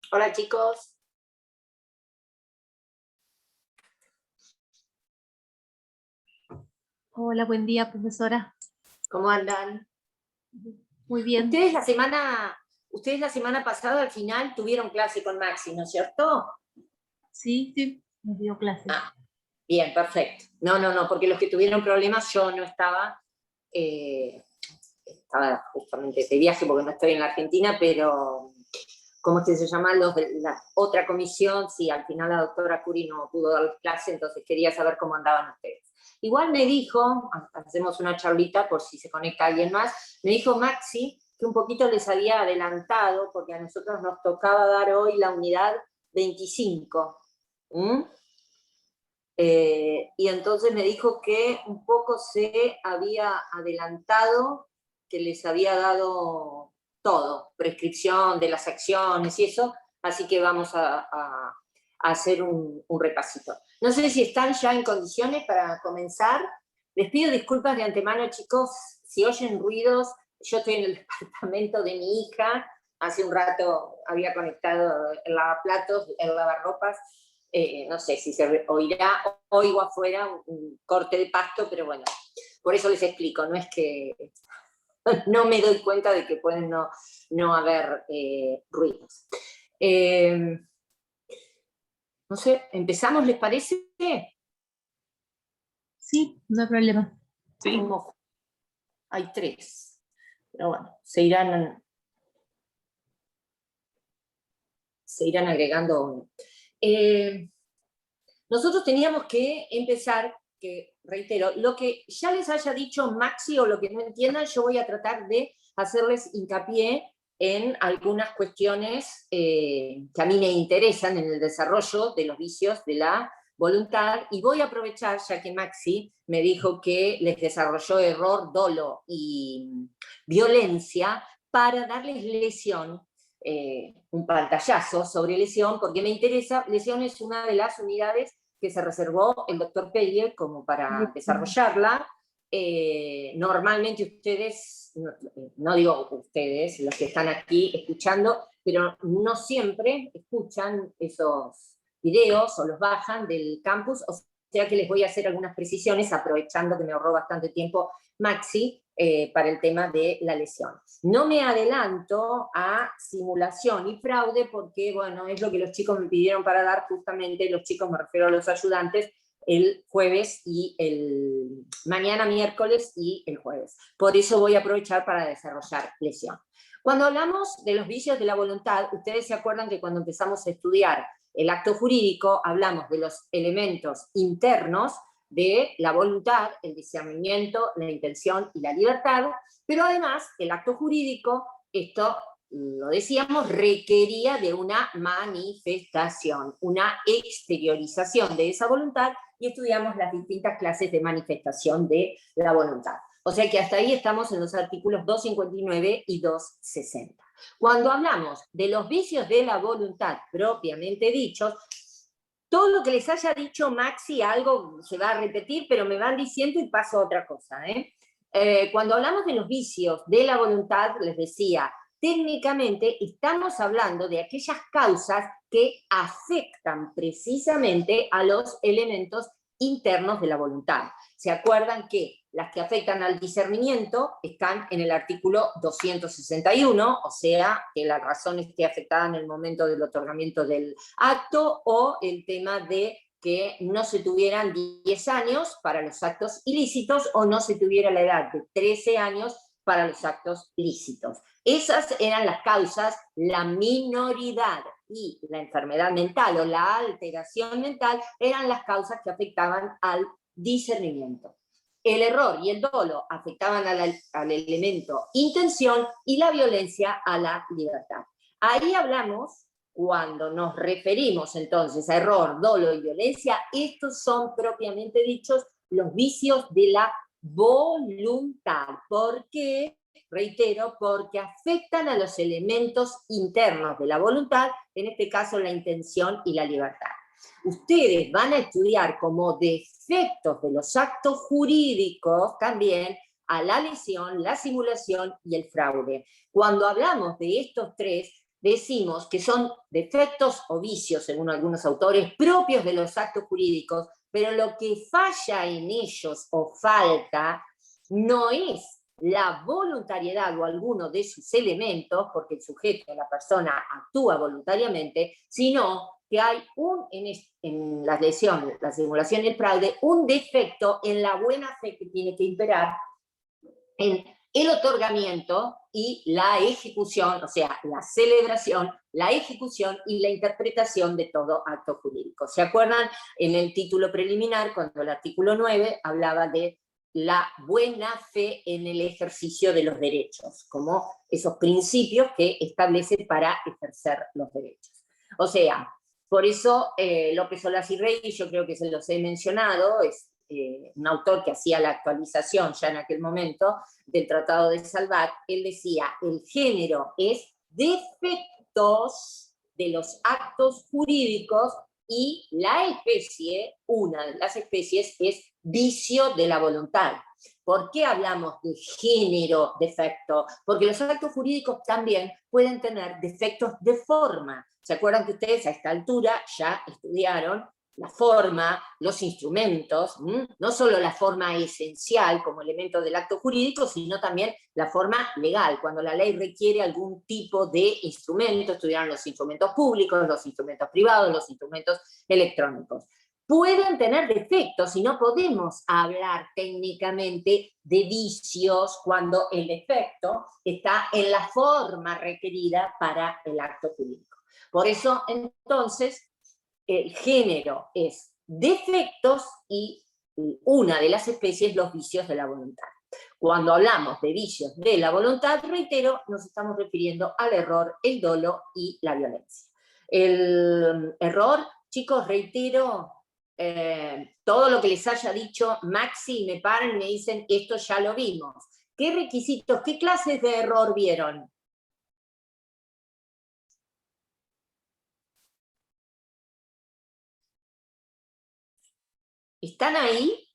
Hola chicos. Hola, buen día, profesora. ¿Cómo andan? Muy bien. Ustedes la semana pasada al final tuvieron clase con Maxi, ¿no es cierto? Sí, nos dio clase. Ah, bien, perfecto. No, porque los que tuvieron problemas yo no estaba, estaba justamente de viaje porque no estoy en la Argentina, pero ¿cómo es que se llama? Los de la otra comisión, sí, al final la doctora Curi no pudo dar clase, entonces quería saber cómo andaban ustedes. Igual me dijo, hacemos una charlita por si se conecta alguien más, me dijo Maxi que un poquito les había adelantado, porque a nosotros nos tocaba dar hoy la unidad 25. ¿Mm? Y entonces me dijo que un poco se había adelantado, que les había dado todo, prescripción de las acciones y eso, así que vamos a hacer un repasito. No sé si están ya en condiciones para comenzar. Les pido disculpas de antemano, chicos, si oyen ruidos. Yo estoy en el departamento de mi hija, hace un rato había conectado el lavaplatos, el lavarropas. No sé si se oirá, oigo afuera un corte de pasto, pero bueno, por eso les explico, no es que no me doy cuenta de que pueden no haber ruidos. No sé, ¿empezamos, les parece? Sí, no hay problema. Sí. Hay 3, pero bueno, se irán agregando. Nosotros teníamos que empezar, que reitero, lo que ya les haya dicho Maxi o lo que no entiendan, yo voy a tratar de hacerles hincapié en algunas cuestiones que a mí me interesan en el desarrollo de los vicios de la voluntad, y voy a aprovechar, ya que Maxi me dijo que les desarrolló error, dolo y violencia, para darles lesión, un pantallazo sobre lesión, porque me interesa. Lesión es una de las unidades que se reservó el doctor Pellier como para desarrollarla. Normalmente ustedes, no digo ustedes, los que están aquí escuchando, pero no siempre escuchan esos videos o los bajan del campus, o sea que les voy a hacer algunas precisiones, aprovechando que me ahorró bastante tiempo Maxi, para el tema de la lesión. No me adelanto a simulación y fraude porque, bueno, es lo que los chicos me pidieron para dar, justamente los chicos, me refiero a los ayudantes, el jueves y mañana miércoles y el jueves. Por eso voy a aprovechar para desarrollar lesión. Cuando hablamos de los vicios de la voluntad, ustedes se acuerdan que cuando empezamos a estudiar el acto jurídico, hablamos de los elementos internos de la voluntad, el discernimiento, la intención y la libertad, pero además el acto jurídico, esto lo decíamos, requería de una manifestación, una exteriorización de esa voluntad, y estudiamos las distintas clases de manifestación de la voluntad. O sea que hasta ahí estamos en los artículos 259 y 260. Cuando hablamos de los vicios de la voluntad propiamente dichos, todo lo que les haya dicho Maxi, algo se va a repetir, pero me van diciendo y paso a otra cosa. Cuando hablamos de los vicios de la voluntad, les decía, técnicamente estamos hablando de aquellas causas que afectan precisamente a los elementos internos de la voluntad. ¿Se acuerdan que las que afectan al discernimiento están en el artículo 261, o sea, que la razón esté afectada en el momento del otorgamiento del acto, o el tema de que no se tuvieran 10 años para los actos ilícitos o no se tuviera la edad de 13 años para los actos lícitos. Esas eran las causas. La minoridad y la enfermedad mental o la alteración mental eran las causas que afectaban al discernimiento. El error y el dolo afectaban al elemento intención, y la violencia a la libertad. Ahí hablamos, cuando nos referimos entonces a error, dolo y violencia, estos son propiamente dichos los vicios de la voluntad. ¿Por qué? Reitero, porque afectan a los elementos internos de la voluntad, en este caso la intención y la libertad. Ustedes van a estudiar como defectos de los actos jurídicos también a la lesión, la simulación y el fraude. Cuando hablamos de estos tres, decimos que son defectos o vicios, según algunos autores, propios de los actos jurídicos, pero lo que falla en ellos o falta no es la voluntariedad o alguno de sus elementos, porque el sujeto, la persona, actúa voluntariamente, sino que hay en la lesión, la simulación y el fraude, un defecto en la buena fe que tiene que imperar en el otorgamiento y la ejecución, o sea, la celebración, la ejecución y la interpretación de todo acto jurídico. ¿Se acuerdan en el título preliminar, cuando el artículo 9 hablaba de la buena fe en el ejercicio de los derechos, como esos principios que establece para ejercer los derechos? O sea, por eso López Solás y Rey, yo creo que se los he mencionado, es un autor que hacía la actualización ya en aquel momento del Tratado de Salvat. Él decía, el género es defectos de los actos jurídicos y la especie, una de las especies, es vicio de la voluntad. ¿Por qué hablamos de género defecto? Porque los actos jurídicos también pueden tener defectos de forma. ¿Se acuerdan que ustedes a esta altura ya estudiaron la forma, los instrumentos, no solo la forma esencial como elemento del acto jurídico, sino también la forma legal, cuando la ley requiere algún tipo de instrumento? Estudiaron los instrumentos públicos, los instrumentos privados, los instrumentos electrónicos. Pueden tener defectos y no podemos hablar técnicamente de vicios cuando el defecto está en la forma requerida para el acto jurídico. Por eso, entonces, el género es defectos y una de las especies, los vicios de la voluntad. Cuando hablamos de vicios de la voluntad, reitero, nos estamos refiriendo al error, el dolo y la violencia. El error, chicos, reitero, todo lo que les haya dicho Maxi, me paran y me dicen, esto ya lo vimos. ¿Qué requisitos, qué clases de error vieron? ¿Están ahí?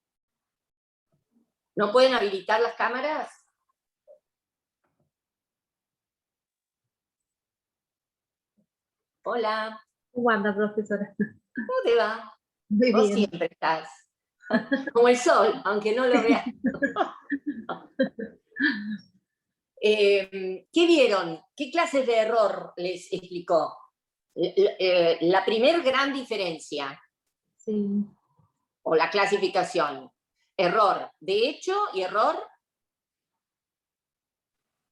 ¿No pueden habilitar las cámaras? Hola. ¿Cómo anda, profesora? ¿Cómo te va? Muy Vos bien. siempre estás. Como el sol, aunque no lo veas. ¿Qué vieron? ¿Qué clases de error les explicó? La primer gran diferencia, Sí. o la clasificación. Error de hecho y error,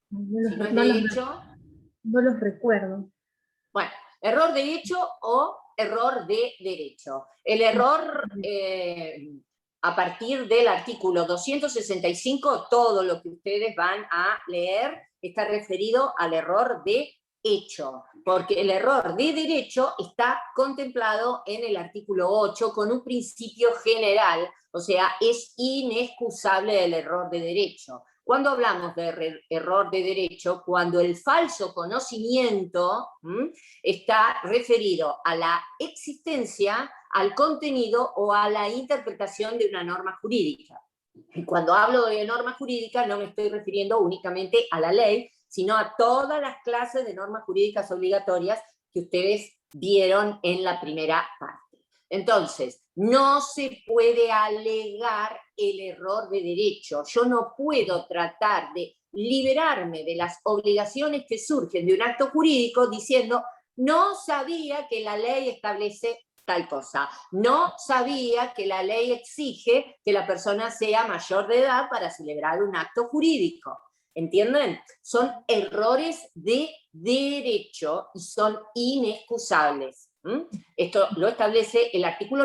si no es de hecho. No los recuerdo. Bueno, error de hecho o error de derecho. El error, a partir del artículo 265, todo lo que ustedes van a leer está referido al error de hecho, porque el error de derecho está contemplado en el artículo 8 con un principio general, o sea, es inexcusable el error de derecho. Cuando hablamos de error de derecho, cuando el falso conocimiento está referido a la existencia, al contenido o a la interpretación de una norma jurídica. Y cuando hablo de norma jurídica no me estoy refiriendo únicamente a la ley, sino a todas las clases de normas jurídicas obligatorias que ustedes vieron en la primera parte. Entonces, no se puede alegar el error de derecho. Yo no puedo tratar de liberarme de las obligaciones que surgen de un acto jurídico diciendo, no sabía que la ley establece tal cosa, no sabía que la ley exige que la persona sea mayor de edad para celebrar un acto jurídico. ¿Entienden? Son errores de derecho y son inexcusables. Esto lo establece el artículo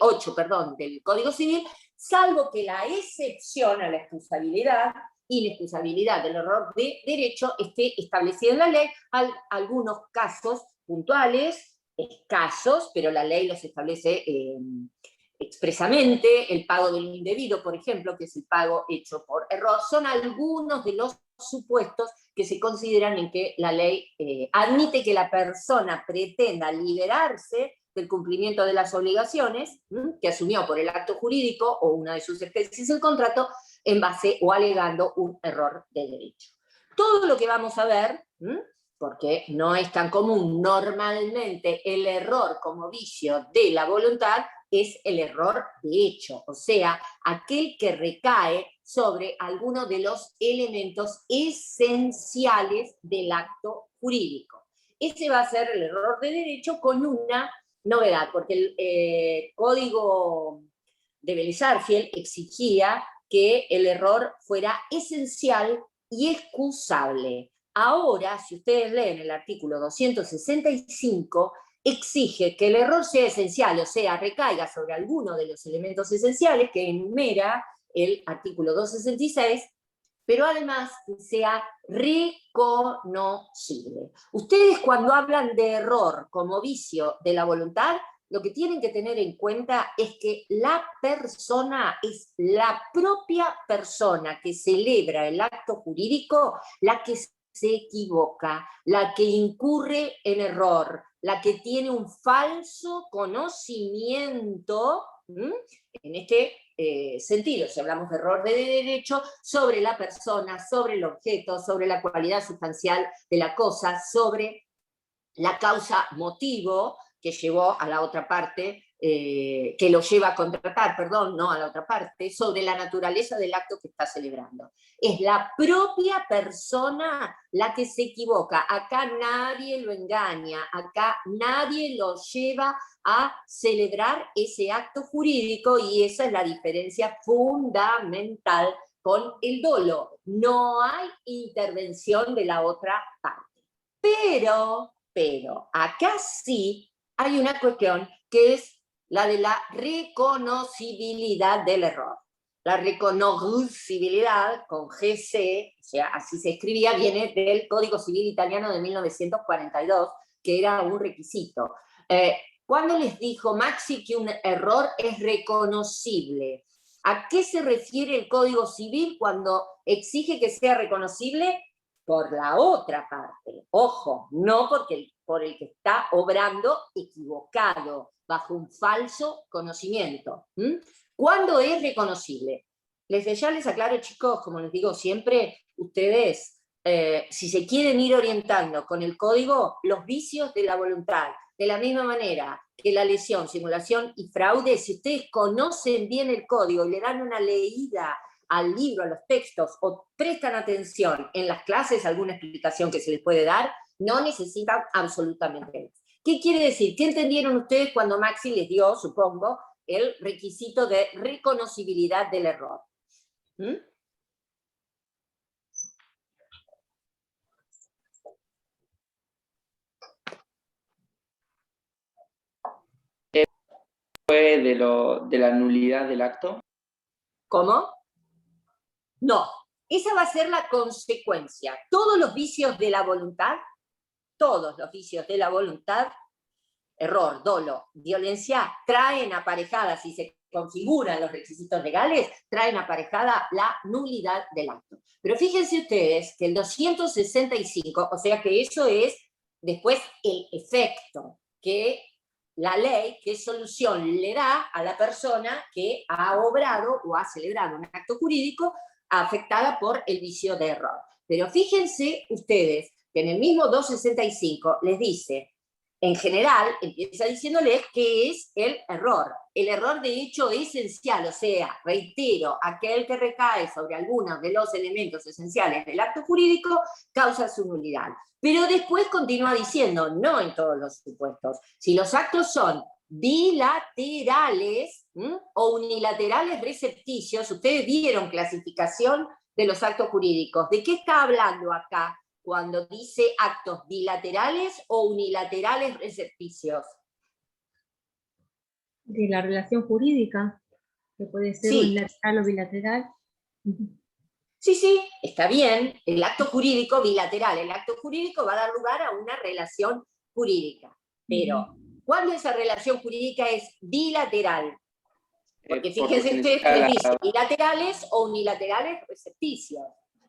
8 del Código Civil, salvo que la excepción a la inexcusabilidad del error de derecho esté establecida en la ley, algunos casos puntuales, escasos, pero la ley los establece expresamente. El pago del indebido, por ejemplo, que es el pago hecho por error, son algunos de los supuestos que se consideran en que la ley admite que la persona pretenda liberarse del cumplimiento de las obligaciones que asumió por el acto jurídico o una de sus especies del contrato en base o alegando un error de derecho. Todo lo que vamos a ver porque no es tan común. Normalmente el error como vicio de la voluntad es el error de hecho, o sea, aquel que recae sobre alguno de los elementos esenciales del acto jurídico. Ese va a ser el error de derecho con una novedad, porque el código de Bellezarfield exigía que el error fuera esencial y excusable. Ahora, si ustedes leen el artículo 265, exige que el error sea esencial, o sea, recaiga sobre alguno de los elementos esenciales que enumera el artículo 266, pero además que sea reconocible. Ustedes cuando hablan de error como vicio de la voluntad, lo que tienen que tener en cuenta es que la persona es la propia persona que celebra el acto jurídico la que se equivoca, la que incurre en error, la que tiene un falso conocimiento, en este sentido, si hablamos de error de derecho, sobre la persona, sobre el objeto, sobre la cualidad sustancial de la cosa, sobre la causa motivo que llevó a la otra parte, que lo lleva a contratar, perdón, no a la otra parte, sobre la naturaleza del acto que está celebrando. Es la propia persona la que se equivoca. Acá nadie lo engaña, acá nadie lo lleva a celebrar ese acto jurídico y esa es la diferencia fundamental con el dolo. No hay intervención de la otra parte. Pero acá sí hay una cuestión que es la de la reconocibilidad del error. La reconocibilidad con GC, o sea, así se escribía, viene del Código Civil Italiano de 1942, que era un requisito. ¿Cuándo les dijo Maxi que un error es reconocible? ¿A qué se refiere el Código Civil cuando exige que sea reconocible? Por la otra parte, ojo, no por el que está obrando equivocado, bajo un falso conocimiento. ¿Cuándo es reconocible? Ya les aclaro, chicos, como les digo siempre, ustedes, si se quieren ir orientando con el código, los vicios de la voluntad, de la misma manera que la lesión, simulación y fraude, si ustedes conocen bien el código y le dan una leída al libro, a los textos, o prestan atención en las clases, alguna explicación que se les puede dar, no necesitan absolutamente más. ¿Qué quiere decir? ¿Qué entendieron ustedes cuando Maxi les dio, supongo, el requisito de reconocibilidad del error? ¿Fue de la nulidad del acto? ¿Cómo? No, esa va a ser la consecuencia. Todos los vicios de la voluntad, error, dolo, violencia, traen aparejada, si se configuran los requisitos legales, traen aparejada la nulidad del acto. Pero fíjense ustedes que el 265, o sea que eso es después el efecto que la ley, qué solución le da a la persona que ha obrado o ha celebrado un acto jurídico afectada por el vicio de error. Pero fíjense ustedes que en el mismo 265 les dice, en general, empieza diciéndoles que es el error. El error de hecho esencial, o sea, reitero, aquel que recae sobre algunos de los elementos esenciales del acto jurídico causa su nulidad. Pero después continúa diciendo, no en todos los supuestos, si los actos son bilaterales o unilaterales recepticios, ustedes vieron clasificación de los actos jurídicos. ¿De qué está hablando acá cuando dice actos bilaterales o unilaterales recepticios? De la relación jurídica, que puede ser unilateral o bilateral. Sí, está bien. El acto jurídico bilateral, el acto jurídico va a dar lugar a una relación jurídica. Pero, ¿cuándo esa relación jurídica es bilateral? Porque fíjense ustedes que les dice bilaterales o unilaterales recepticios.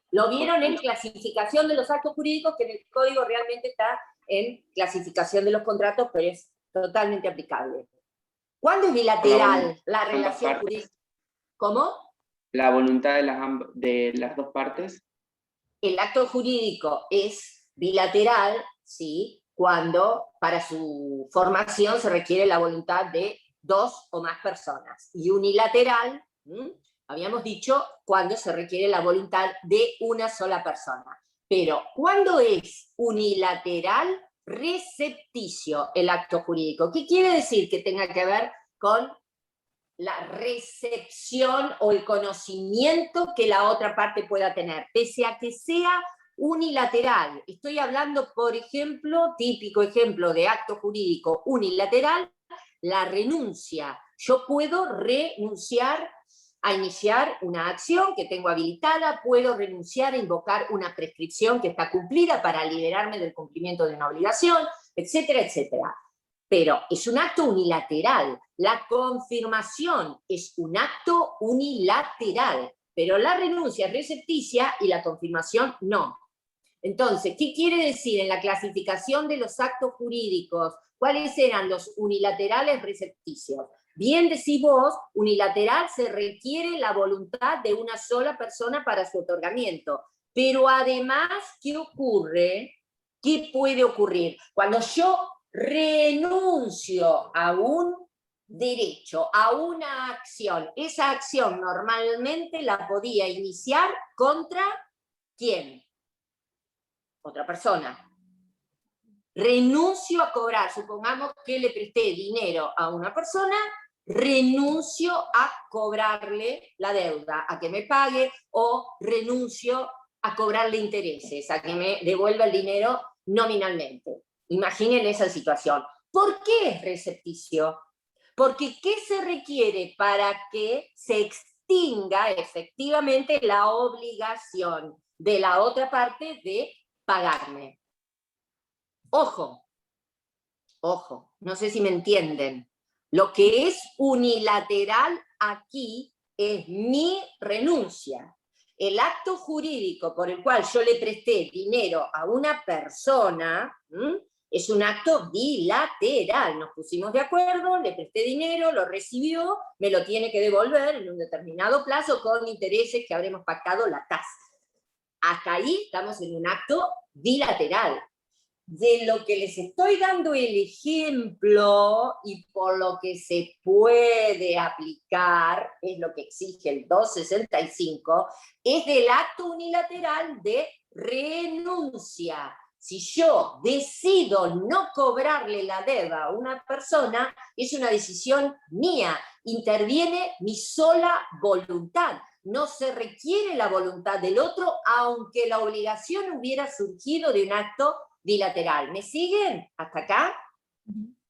Lo vieron en clasificación de los actos jurídicos, que en el código realmente está en clasificación de los contratos, pero es totalmente aplicable. ¿Cuándo es bilateral la relación jurídica? ¿Cómo? La voluntad de las dos partes. El acto jurídico es bilateral ¿sí? Cuando para su formación se requiere la voluntad de 2 o más personas. Y unilateral, habíamos dicho, cuando se requiere la voluntad de una sola persona. Pero cuando es unilateral, recepticio el acto jurídico. ¿Qué quiere decir que tenga que ver con la recepción o el conocimiento que la otra parte pueda tener, pese a que sea unilateral? Estoy hablando, por ejemplo, típico ejemplo de acto jurídico unilateral, la renuncia. Yo puedo renunciar a iniciar una acción que tengo habilitada, puedo renunciar a invocar una prescripción que está cumplida para liberarme del cumplimiento de una obligación, etcétera, etcétera. Pero es un acto unilateral. La confirmación es un acto unilateral, pero la renuncia es recepticia y la confirmación no. Entonces, ¿qué quiere decir en la clasificación de los actos jurídicos? ¿Cuáles eran los unilaterales recepticios? Bien decís vos, unilateral se requiere la voluntad de una sola persona para su otorgamiento. Pero además, ¿qué ocurre? ¿Qué puede ocurrir? Cuando yo renuncio a un derecho, a una acción, esa acción normalmente la podía iniciar contra ¿quién? Otra persona. Renuncio a cobrar, supongamos que le presté dinero a una persona, renuncio a cobrarle la deuda, a que me pague, o renuncio a cobrarle intereses, a que me devuelva el dinero nominalmente. Imaginen esa situación. ¿Por qué es recepticio? Porque ¿qué se requiere para que se extinga efectivamente la obligación de la otra parte de pagarme? Ojo, ojo, no sé si me entienden. Lo que es unilateral aquí es mi renuncia. El acto jurídico por el cual yo le presté dinero a una persona es un acto bilateral. Nos pusimos de acuerdo, le presté dinero, lo recibió, me lo tiene que devolver en un determinado plazo con intereses que habremos pactado la tasa. Hasta ahí estamos en un acto bilateral. De lo que les estoy dando el ejemplo y por lo que se puede aplicar, es lo que exige el 265, es del acto unilateral de renuncia. Si yo decido no cobrarle la deuda a una persona, es una decisión mía, interviene mi sola voluntad. No se requiere la voluntad del otro, aunque la obligación hubiera surgido de un acto bilateral. ¿Me siguen hasta acá?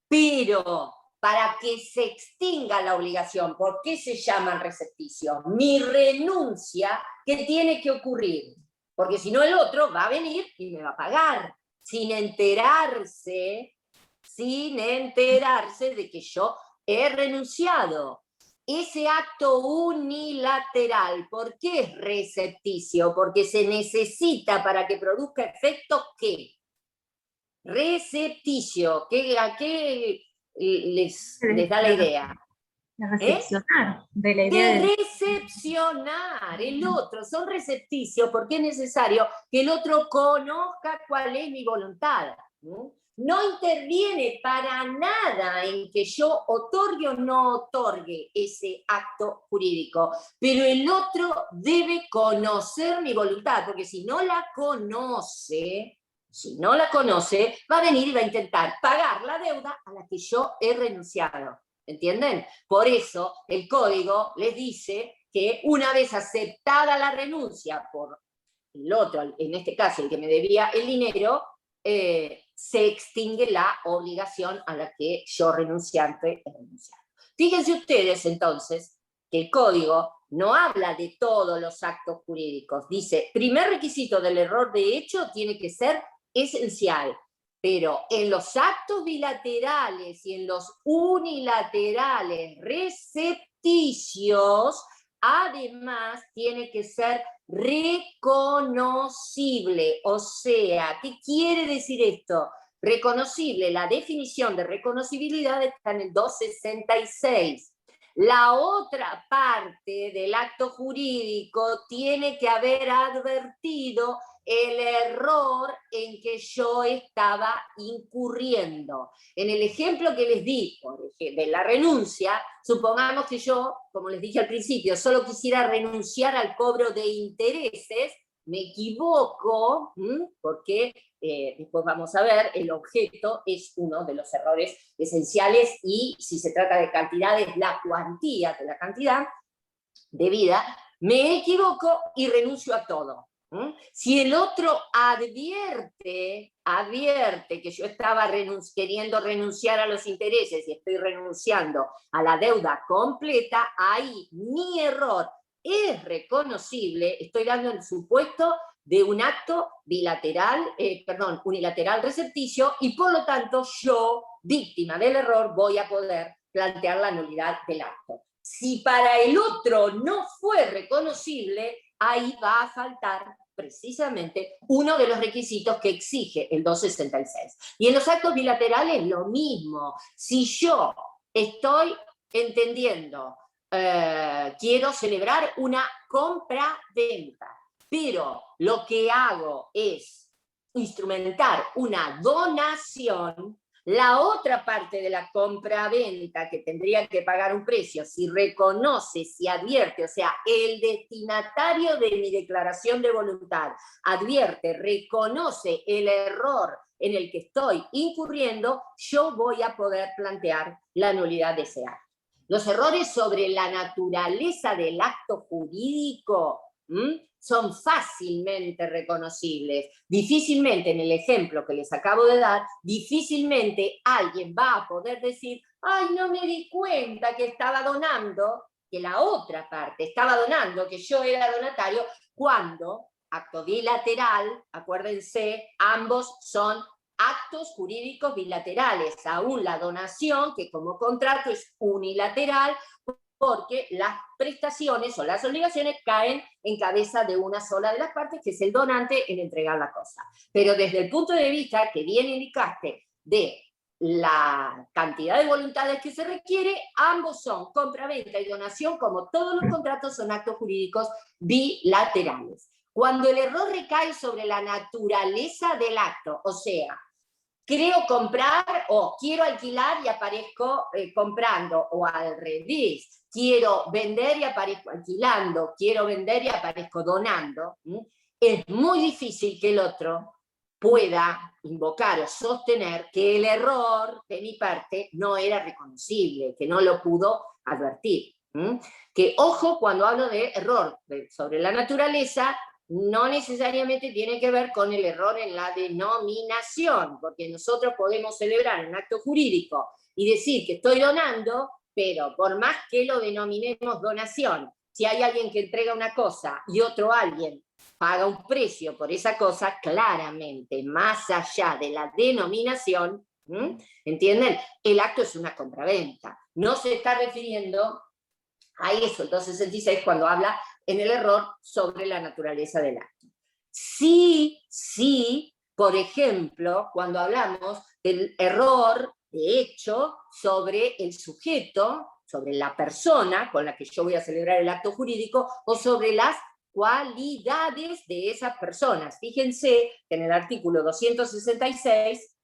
Pero para que se extinga la obligación, ¿por qué se llama recepticio? Mi renuncia, ¿qué tiene que ocurrir? Porque si no el otro va a venir y me va a pagar, sin enterarse de que yo he renunciado. Ese acto unilateral, ¿por qué es recepticio? Porque se necesita para que produzca efecto, ¿qué? Recepticio, ¿a qué les da la idea? De recepcionar, de la idea de recepcionar el otro. Son recepticios porque es necesario que el otro conozca cuál es mi voluntad. No interviene para nada en que yo otorgue o no otorgue ese acto jurídico, pero el otro debe conocer mi voluntad, porque si no la conoce, va a venir y va a intentar pagar la deuda a la que yo he renunciado. ¿Entienden? Por eso el código les dice que una vez aceptada la renuncia por el otro, en este caso el que me debía el dinero, se extingue la obligación a la que yo renunciante he renunciado. Fíjense ustedes entonces que el código no habla de todos los actos jurídicos. Dice, primer requisito del error de hecho tiene que ser esencial. Pero en los actos bilaterales y en los unilaterales recepticios, además tiene que ser reconocible. O sea, ¿qué quiere decir esto? Reconocible, la definición de reconocibilidad está en el 266. La otra parte del acto jurídico tiene que haber advertido el error en que yo estaba incurriendo. En el ejemplo que les di de la renuncia, supongamos que yo, como les dije al principio, solo quisiera renunciar al cobro de intereses, me equivoco, porque después vamos a ver, el objeto es uno de los errores esenciales y si se trata de cantidades, la cuantía de la cantidad debida, me equivoco y renuncio a todo. Si el otro advierte que yo estaba queriendo renunciar a los intereses y estoy renunciando a la deuda completa, ahí mi error es reconocible, estoy dando el supuesto de un acto unilateral recepticio y por lo tanto yo, víctima del error, voy a poder plantear la nulidad del acto. Si para el otro no fue reconocible, ahí va a faltar precisamente uno de los requisitos que exige el 266. Y en los actos bilaterales lo mismo. Si yo estoy entendiendo, quiero celebrar una compra-venta, pero lo que hago es instrumentar una donación, la otra parte de la compra-venta que tendría que pagar un precio, si reconoce, si advierte, o sea, el destinatario de mi declaración de voluntad advierte, reconoce el error en el que estoy incurriendo, yo voy a poder plantear la nulidad de ese acto. Los errores sobre la naturaleza del acto jurídico son fácilmente reconocibles. Difícilmente, en el ejemplo que les acabo de dar, difícilmente alguien va a poder decir, ay, no me di cuenta que estaba donando, que la otra parte estaba donando, que yo era donatario, cuando acto bilateral, acuérdense, ambos son actos jurídicos bilaterales, aún la donación, que como contrato es unilateral, porque las prestaciones o las obligaciones caen en cabeza de una sola de las partes, que es el donante en entregar la cosa. Pero desde el punto de vista que bien indicaste de la cantidad de voluntades que se requiere, ambos son compra-venta y donación, como todos los contratos son actos jurídicos bilaterales. Cuando el error recae sobre la naturaleza del acto, o sea, creo comprar o quiero alquilar y aparezco comprando, o al revés, quiero vender y aparezco alquilando, quiero vender y aparezco donando, es muy difícil que el otro pueda invocar o sostener que el error de mi parte no era reconocible, que no lo pudo advertir. Que ojo, cuando hablo de error sobre la naturaleza, no necesariamente tiene que ver con el error en la denominación, porque nosotros podemos celebrar un acto jurídico y decir que estoy donando, pero por más que lo denominemos donación, si hay alguien que entrega una cosa y otro alguien paga un precio por esa cosa, claramente, más allá de la denominación, ¿entienden? El acto es una compraventa. No se está refiriendo a eso, el 266, cuando habla en el error sobre la naturaleza del acto. Sí, por ejemplo, cuando hablamos del error de hecho sobre el sujeto, sobre la persona con la que yo voy a celebrar el acto jurídico, o sobre las cualidades de esas personas. Fíjense que en el artículo 266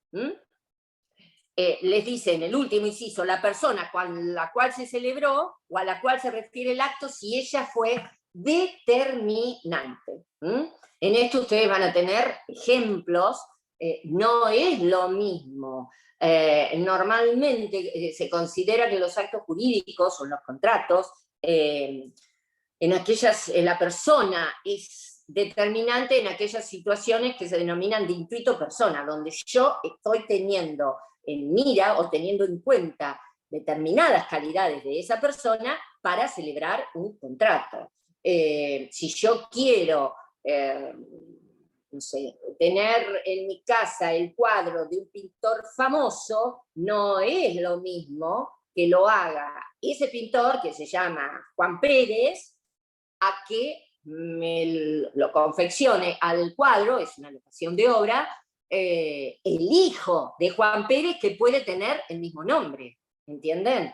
les dice en el último inciso, la persona con la cual se celebró o a la cual se refiere el acto, si ella fue determinante. En esto ustedes van a tener ejemplos, no es lo mismo. Normalmente se considera que los actos jurídicos o los contratos, la persona es determinante en aquellas situaciones que se denominan de intuito persona, donde yo estoy teniendo en mira o teniendo en cuenta determinadas calidades de esa persona para celebrar un contrato. Si yo quiero, no sé, tener en mi casa el cuadro de un pintor famoso, no es lo mismo que lo haga ese pintor que se llama Juan Pérez, a que lo confeccione al cuadro, es una locación de obra, el hijo de Juan Pérez, que puede tener el mismo nombre, ¿entienden?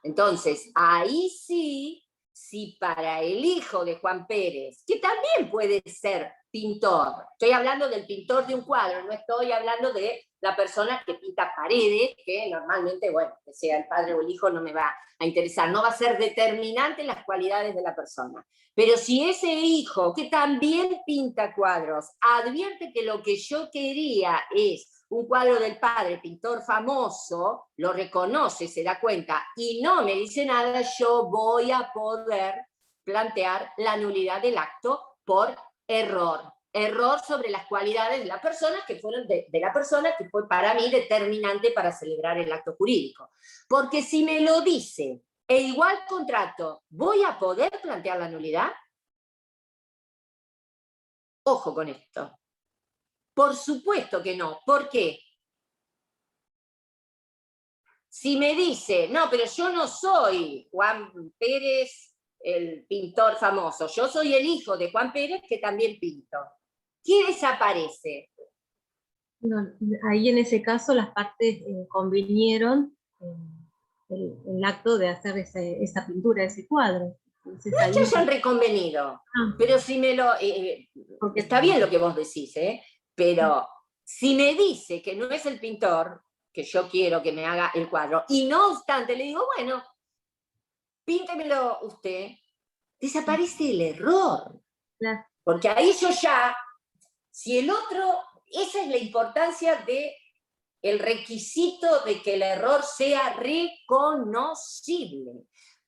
Entonces, ahí sí si para el hijo de Juan Pérez, que también puede ser pintor, estoy hablando del pintor de un cuadro, no estoy hablando de la persona que pinta paredes, que normalmente, bueno, que sea el padre o el hijo no me va a interesar, no va a ser determinante las cualidades de la persona. Pero si ese hijo, que también pinta cuadros, advierte que lo que yo quería es un cuadro del padre, pintor famoso, lo reconoce, se da cuenta, y no me dice nada, yo voy a poder plantear la nulidad del acto por error. Error sobre las cualidades de la persona que fueron de la persona que fue para mí determinante para celebrar el acto jurídico. Porque si me lo dice e igual contrato, ¿voy a poder plantear la nulidad? Ojo con esto. Por supuesto que no. ¿Por qué? Si me dice, no, pero yo no soy Juan Pérez, el pintor famoso, yo soy el hijo de Juan Pérez que también pinto. ¿Qué desaparece? No, ahí en ese caso las partes convinieron el acto de hacer esa pintura, ese cuadro. Entonces, no es que hayan reconvenido, pero si me lo... está bien lo que vos decís, pero si me dice que no es el pintor que yo quiero que me haga el cuadro, y no obstante le digo, bueno, píntemelo usted, desaparece el error. Claro. Porque ahí yo ya, si el otro, esa es la importancia de el requisito de que el error sea reconocible.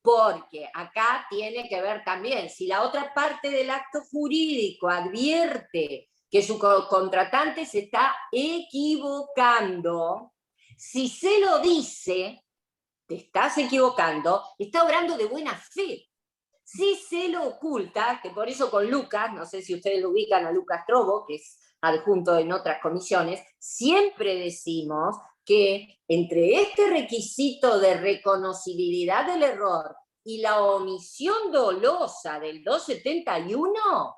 Porque acá tiene que ver también, si la otra parte del acto jurídico advierte que su contratante se está equivocando, si se lo dice, te estás equivocando, está obrando de buena fe. Si se lo oculta, que por eso con Lucas, no sé si ustedes lo ubican a Lucas Trobo, que es adjunto en otras comisiones, siempre decimos que entre este requisito de reconocibilidad del error y la omisión dolosa del 271,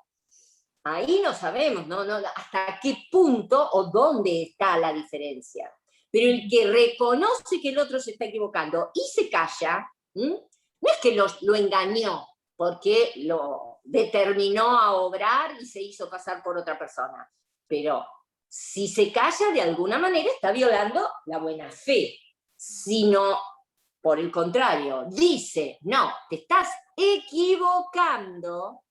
ahí no sabemos, no, hasta qué punto o dónde está la diferencia. Pero el que reconoce que el otro se está equivocando y se calla, no es que lo engañó, porque lo determinó a obrar y se hizo pasar por otra persona. Pero si se calla, de alguna manera está violando la buena fe. Si no, por el contrario, dice, no, te estás equivocando,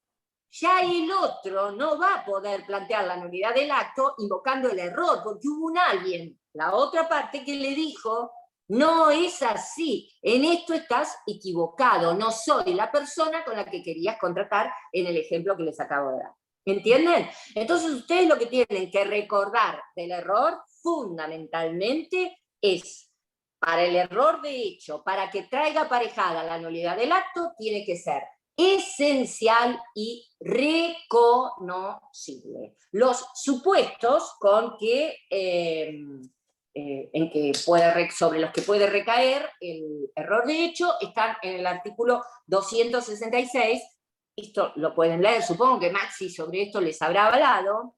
ya el otro no va a poder plantear la nulidad del acto invocando el error, porque hubo un alguien, la otra parte, que le dijo, no es así, en esto estás equivocado, no soy la persona con la que querías contratar en el ejemplo que les acabo de dar. ¿Entienden? Entonces ustedes lo que tienen que recordar del error fundamentalmente es, para el error de hecho, para que traiga aparejada la nulidad del acto, tiene que ser esencial y reconocible. Los supuestos con que sobre los que puede recaer el error de hecho están en el artículo 266. Esto lo pueden leer, supongo que Maxi sobre esto les habrá hablado.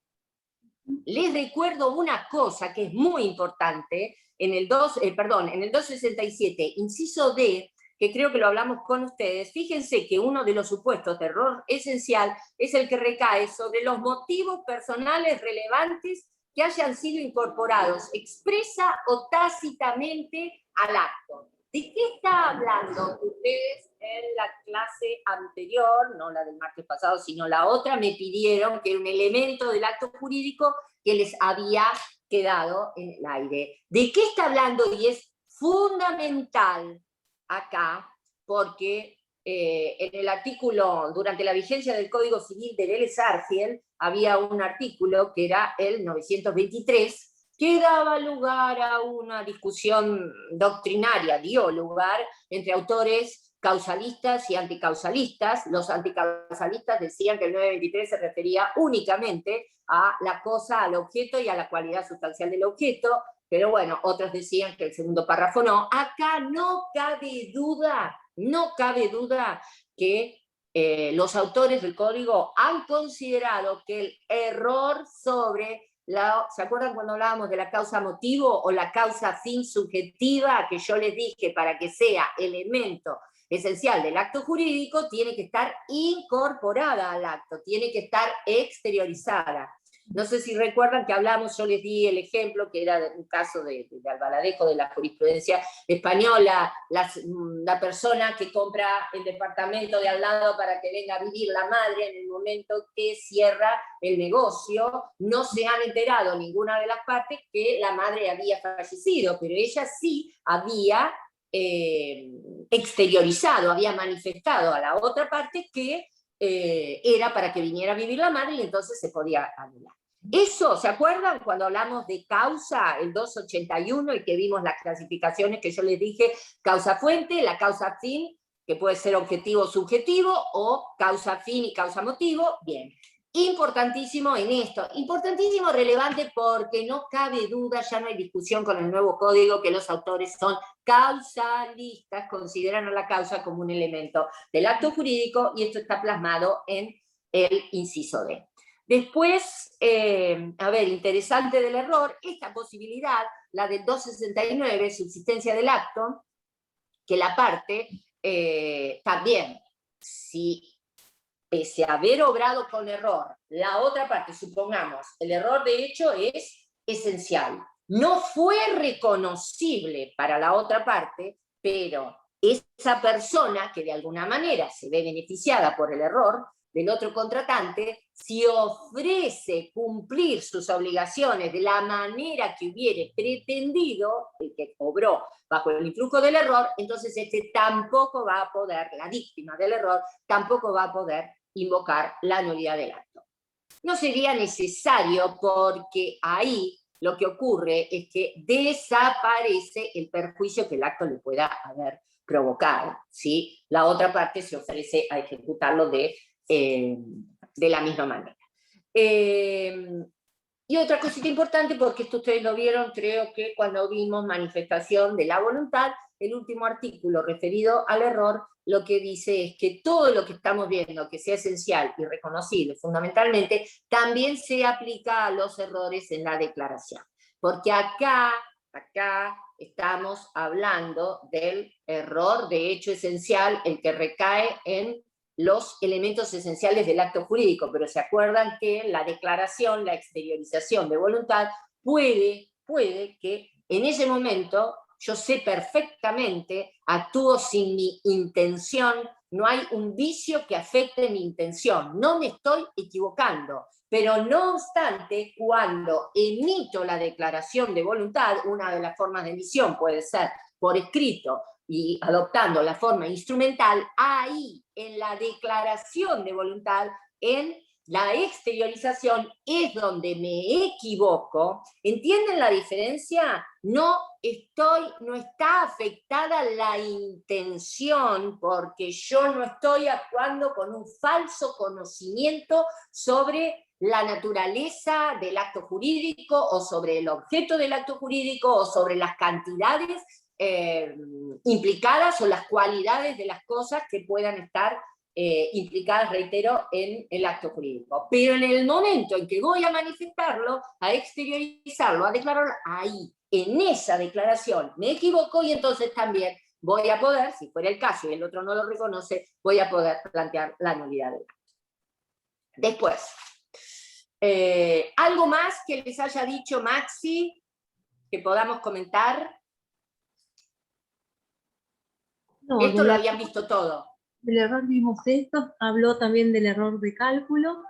Les recuerdo una cosa que es muy importante en el 267, inciso D, que creo que lo hablamos con ustedes. Fíjense que uno de los supuestos de error esencial es el que recae sobre los motivos personales relevantes que hayan sido incorporados expresa o tácitamente al acto. ¿De qué está hablando ustedes en la clase anterior, no la del martes pasado, sino la otra? Me pidieron que un elemento del acto jurídico que les había quedado en el aire. ¿De qué está hablando? Y es fundamental acá, porque en el artículo, durante la vigencia del Código Civil de Vélez Sarsfield, había un artículo que era el 923, que daba lugar a una discusión doctrinaria, dio lugar entre autores causalistas y anticausalistas. Los anticausalistas decían que el 923 se refería únicamente a la cosa, al objeto y a la cualidad sustancial del objeto, pero bueno, otros decían que el segundo párrafo no. Acá no cabe duda que los autores del código han considerado que el error sobre ¿se acuerdan cuando hablábamos de la causa motivo o la causa fin subjetiva? Que yo les dije, para que sea elemento esencial del acto jurídico tiene que estar incorporada al acto, tiene que estar exteriorizada. No sé si recuerdan que hablamos, yo les di el ejemplo, que era un caso de Albaladejo, de la jurisprudencia española, la persona que compra el departamento de al lado para que venga a vivir la madre en el momento que cierra el negocio, no se han enterado ninguna de las partes que la madre había fallecido, pero ella sí había exteriorizado, había manifestado a la otra parte que era para que viniera a vivir la madre y entonces se podía anular. Eso, ¿se acuerdan cuando hablamos de causa, el 281, y que vimos las clasificaciones que yo les dije? Causa fuente, la causa fin, que puede ser objetivo o subjetivo, o causa fin y causa motivo. Bien, importantísimo en esto, importantísimo, relevante, porque no cabe duda, ya no hay discusión con el nuevo código, que los autores son causalistas, consideran a la causa como un elemento del acto jurídico, y esto está plasmado en el inciso D. Después, a ver, interesante del error, esta posibilidad, la del 269, subsistencia del acto, que la parte también, si pese a haber obrado con error, la otra parte, supongamos, el error de hecho es esencial, no fue reconocible para la otra parte, pero esa persona que de alguna manera se ve beneficiada por el error del otro contratante, si ofrece cumplir sus obligaciones de la manera que hubiere pretendido, el que cobró bajo el influjo del error, entonces este tampoco va a poder, la víctima del error, tampoco va a poder invocar la nulidad del acto. No sería necesario, porque ahí lo que ocurre es que desaparece el perjuicio que el acto le pueda haber provocado, ¿sí? La otra parte se ofrece a ejecutarlo de la misma manera. Y otra cosita importante, porque esto ustedes lo vieron, creo que cuando vimos manifestación de la voluntad, el último artículo referido al error, lo que dice es que todo lo que estamos viendo, que sea esencial y reconocible fundamentalmente, también se aplica a los errores en la declaración. Porque acá estamos hablando del error de hecho esencial, el que recae en los elementos esenciales del acto jurídico, pero se acuerdan que la declaración, la exteriorización de voluntad, puede que en ese momento yo sé perfectamente, actúo sin mi intención, no hay un vicio que afecte mi intención, no me estoy equivocando, pero no obstante, cuando emito la declaración de voluntad, una de las formas de emisión puede ser por escrito, y adoptando la forma instrumental, ahí en la declaración de voluntad, en la exteriorización, es donde me equivoco. ¿Entienden la diferencia? No está afectada la intención, porque yo no estoy actuando con un falso conocimiento sobre la naturaleza del acto jurídico, o sobre el objeto del acto jurídico, o sobre las cantidades implicadas, o las cualidades de las cosas que puedan estar implicadas, reitero, en el acto jurídico. Pero en el momento en que voy a manifestarlo, a exteriorizarlo, a declararlo, ahí, en esa declaración, me equivoco, y entonces también voy a poder, si fuera el caso y el otro no lo reconoce, voy a poder plantear la nulidad del acto. Después, ¿algo más que les haya dicho Maxi que podamos comentar? No, esto lo habían visto todo. Del error vimos esto, habló también del error de cálculo,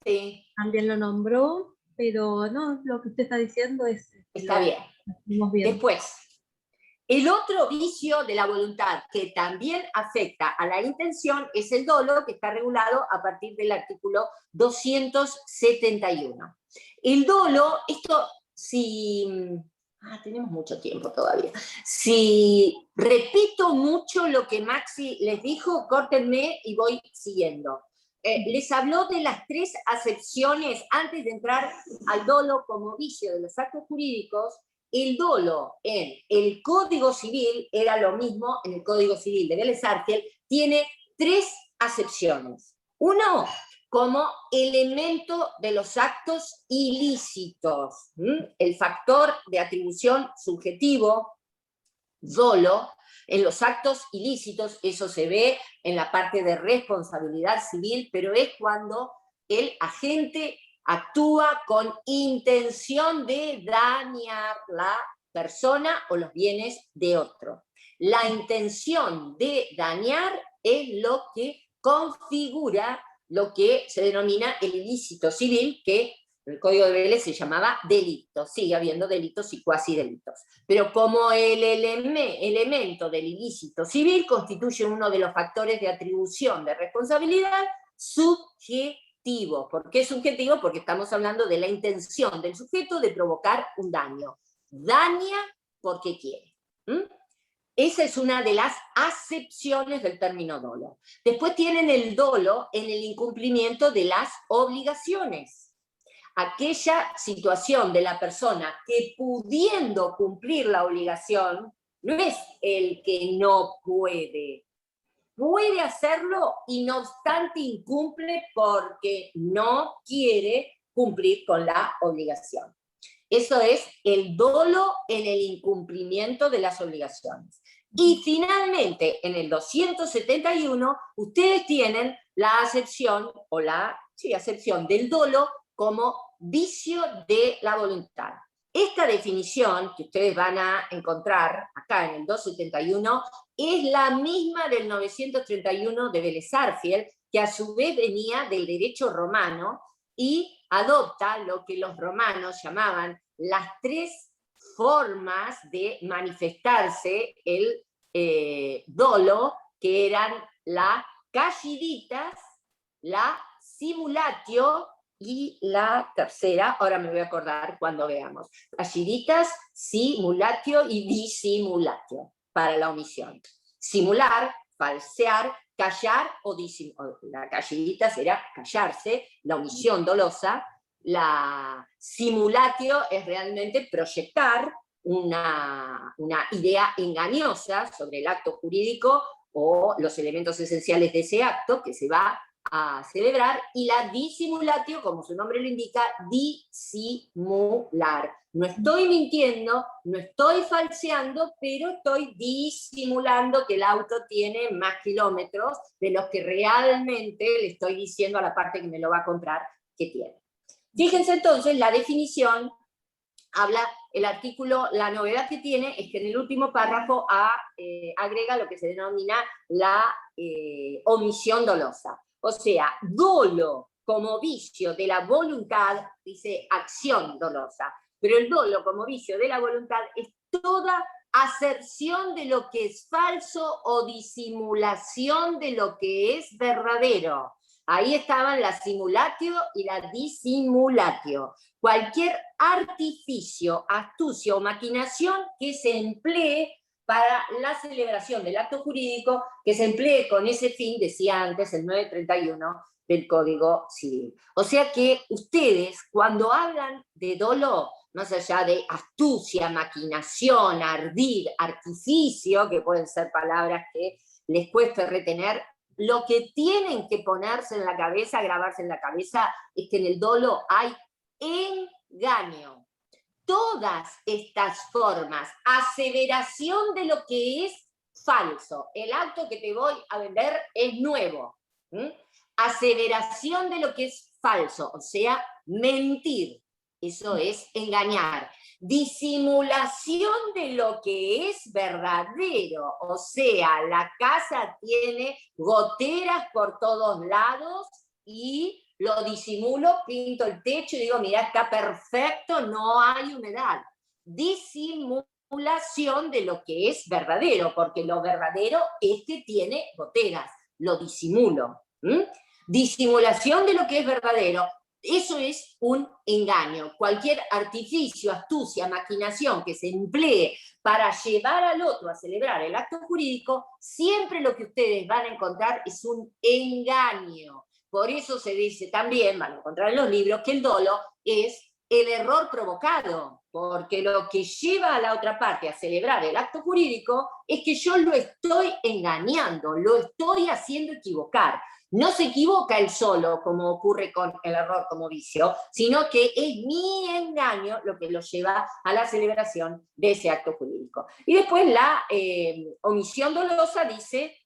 sí, también lo nombró, pero no, lo que usted está diciendo es... Está bien. bien. Después, el otro vicio de la voluntad que también afecta a la intención es el dolo, que está regulado a partir del artículo 271. El dolo, esto, si... tenemos mucho tiempo todavía. Si repito mucho lo que Maxi les dijo, córtenme y voy siguiendo. Les habló de las 3 acepciones antes de entrar al dolo como vicio de los actos jurídicos. El dolo en el Código Civil era lo mismo en el Código Civil de Vélez Arfiel, tiene 3 acepciones. Uno, como elemento de los actos ilícitos, el factor de atribución subjetivo, dolo. En los actos ilícitos, eso se ve en la parte de responsabilidad civil, pero es cuando el agente actúa con intención de dañar la persona o los bienes de otro. La intención de dañar es lo que configura lo que se denomina el ilícito civil, que el Código de Vélez se llamaba delito. Sigue habiendo delitos y cuasi delitos. Pero como el elemento del ilícito civil constituye uno de los factores de atribución de responsabilidad subjetivo. ¿Por qué subjetivo? Porque estamos hablando de la intención del sujeto de provocar un daño. Daña porque quiere. Esa es una de las acepciones del término dolo. Después tienen el dolo en el incumplimiento de las obligaciones. Aquella situación de la persona que pudiendo cumplir la obligación, no es el que no puede. Puede hacerlo y no obstante incumple porque no quiere cumplir con la obligación. Eso es el dolo en el incumplimiento de las obligaciones. Y finalmente, en el 271, ustedes tienen la acepción, o la acepción del dolo como vicio de la voluntad. Esta definición que ustedes van a encontrar acá en el 271 es la misma del 931 de Vélez Sarsfield, que a su vez venía del derecho romano y adopta lo que los romanos llamaban las tres formas de manifestarse el dolo, que eran la calliditas, la simulatio y la tercera, ahora me voy a acordar cuando veamos, calliditas, simulatio y disimulatio, para la omisión. Simular, falsear, callar o disimular. La callidita será callarse, la omisión dolosa. La simulatio es realmente proyectar una idea engañosa sobre el acto jurídico o los elementos esenciales de ese acto que se va a celebrar, y la disimulatio, como su nombre lo indica, disimular. No estoy mintiendo, no estoy falseando, pero estoy disimulando que el auto tiene más kilómetros de los que realmente le estoy diciendo a la parte que me lo va a comprar que tiene. Fíjense entonces, la definición habla, el artículo, la novedad que tiene es que en el último párrafo agrega lo que se denomina la omisión dolosa. O sea, dolo como vicio de la voluntad, dice acción dolosa, pero el dolo como vicio de la voluntad es toda aserción de lo que es falso o disimulación de lo que es verdadero. Ahí estaban la simulatio y la disimulatio. Cualquier artificio, astucia o maquinación que se emplee para la celebración del acto jurídico, que se emplee con ese fin, decía antes el 931 del Código Civil. O sea que ustedes, cuando hablan de dolo, más allá de astucia, maquinación, ardid, artificio, que pueden ser palabras que les cueste retener, lo que tienen que ponerse en la cabeza, grabarse en la cabeza, es que en el dolo hay engaño. Todas estas formas, aseveración de lo que es falso, el acto que te voy a vender es nuevo, aseveración de lo que es falso, o sea, mentir, eso es engañar, disimulación de lo que es verdadero, o sea, la casa tiene goteras por todos lados y lo disimulo, pinto el techo y digo, mira, está perfecto, no hay humedad. Disimulación de lo que es verdadero, porque lo verdadero es que tiene goteras, lo disimulo. Disimulación de lo que es verdadero, eso es un engaño. Cualquier artificio, astucia, maquinación que se emplee para llevar al otro a celebrar el acto jurídico, siempre lo que ustedes van a encontrar es un engaño. Por eso se dice también, van a encontrar en los libros, que el dolo es el error provocado, porque lo que lleva a la otra parte a celebrar el acto jurídico es que yo lo estoy engañando, lo estoy haciendo equivocar. no se equivoca él solo, como ocurre con el error como vicio, sino que es mi engaño lo que lo lleva a la celebración de ese acto jurídico. Y después la omisión dolosa dice,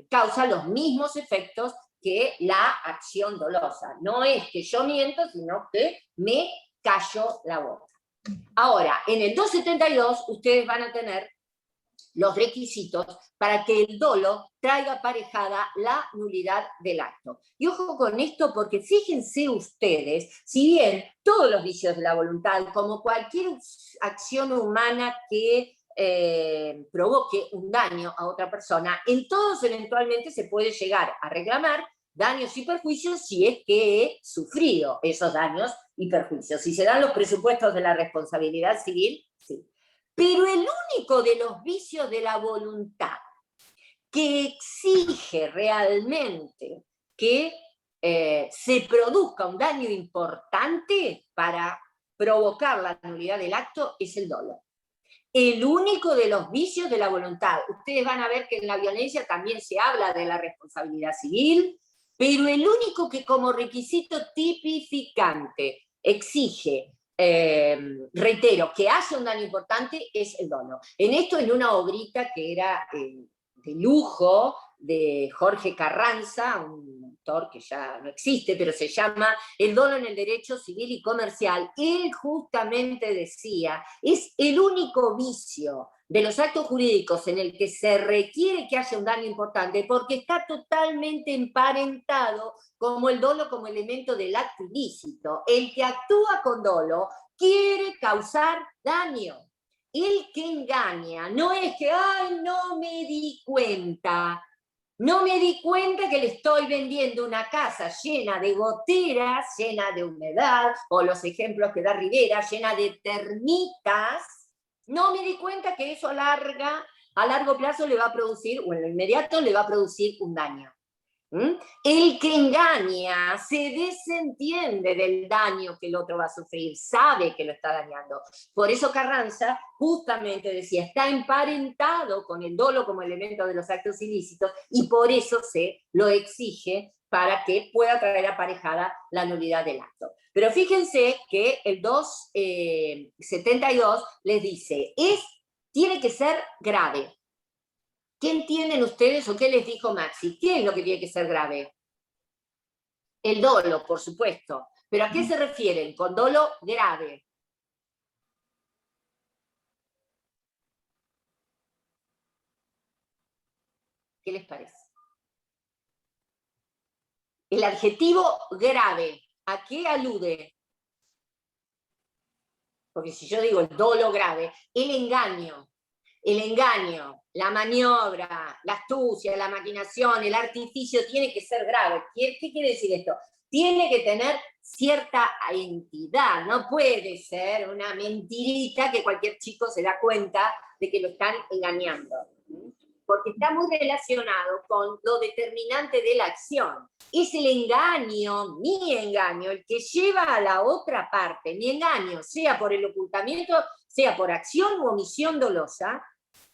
causa los mismos efectos que la acción dolosa. No es que yo miento, sino que me callo la boca. Ahora, en el 272 ustedes van a tener los requisitos para que el dolo traiga aparejada la nulidad del acto. Y ojo con esto, porque fíjense ustedes, si bien todos los vicios de la voluntad, como cualquier acción humana que provoque un daño a otra persona, en todos eventualmente se puede llegar a reclamar daños y perjuicios si es que he sufrido esos daños y perjuicios. Si se dan los presupuestos de la responsabilidad civil, sí. Pero el único de los vicios de la voluntad que exige realmente que se produzca un daño importante para provocar la nulidad del acto es el dolo. El único de los vicios de la voluntad. Ustedes van a ver que en la violencia también se habla de la responsabilidad civil, pero el único que como requisito tipificante exige, reitero, que haya un daño importante es el dolo. En esto, en una obrita que era de lujo de Jorge Carranza, un autor que ya no existe, pero se llama El dolo en el derecho civil y comercial, él justamente decía, es el único vicio de los actos jurídicos en el que se requiere que haya un daño importante, porque está totalmente emparentado como el dolo como elemento del acto ilícito. El que actúa con dolo quiere causar daño. El que engaña no es que, ay, no me di cuenta que le estoy vendiendo una casa llena de goteras, llena de humedad, o los ejemplos que da Rivera, llena de termitas. No me di cuenta que eso a largo plazo le va a producir, o en lo inmediato le va a producir un daño. El que engaña se desentiende del daño que el otro va a sufrir, sabe que lo está dañando. Por eso Carranza justamente decía, está emparentado con el dolo como elemento de los actos ilícitos y por eso se lo exige para que pueda traer aparejada la nulidad del acto. Pero fíjense que el 272 les dice, tiene que ser grave. ¿Qué entienden ustedes o qué les dijo Maxi? ¿Qué es lo que tiene que ser grave? El dolo, por supuesto. ¿Pero a qué se refieren con dolo grave? ¿Qué les parece? El adjetivo grave, ¿a qué alude? Porque si yo digo el dolo grave, el engaño, la maniobra, la astucia, la maquinación, el artificio tiene que ser grave. ¿Qué quiere decir esto? Tiene que tener cierta entidad, no puede ser una mentirita que cualquier chico se da cuenta de que lo están engañando, porque está muy relacionado con lo determinante de la acción. Es el engaño, mi engaño, el que lleva a la otra parte, mi engaño, sea por el ocultamiento, sea por acción u omisión dolosa,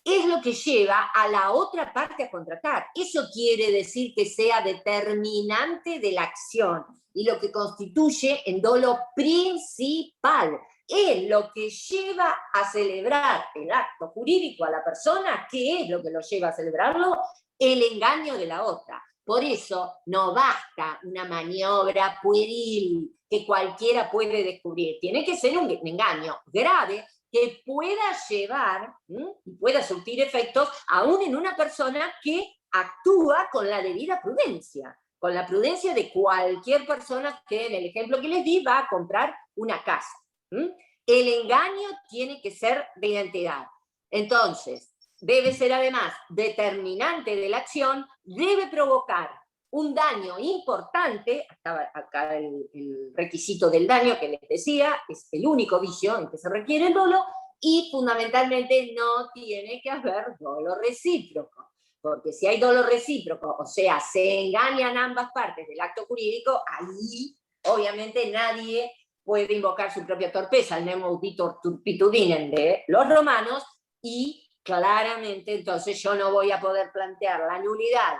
es lo que lleva a la otra parte a contratar. Eso quiere decir que sea determinante de la acción y lo que constituye en dolo principal. Es lo que lleva a celebrar el acto jurídico a la persona. ¿Qué es lo que lo lleva a celebrarlo? El engaño de la otra. Por eso no basta una maniobra pueril que cualquiera puede descubrir. Tiene que ser un engaño grave que pueda llevar y pueda surtir efectos aún en una persona que actúa con la debida prudencia, con la prudencia de cualquier persona que en el ejemplo que les di va a comprar una casa. El engaño tiene que ser de identidad. Entonces, debe ser además determinante de la acción, debe provocar un daño importante, acá el requisito del daño que les decía, es el único vicio en que se requiere el dolo, y fundamentalmente no tiene que haber dolo recíproco, porque si hay dolo recíproco, o sea, se engañan ambas partes del acto jurídico, ahí obviamente nadie puede invocar su propia torpeza, el nemo auditor turpitudinem de los romanos, y claramente entonces yo no voy a poder plantear la nulidad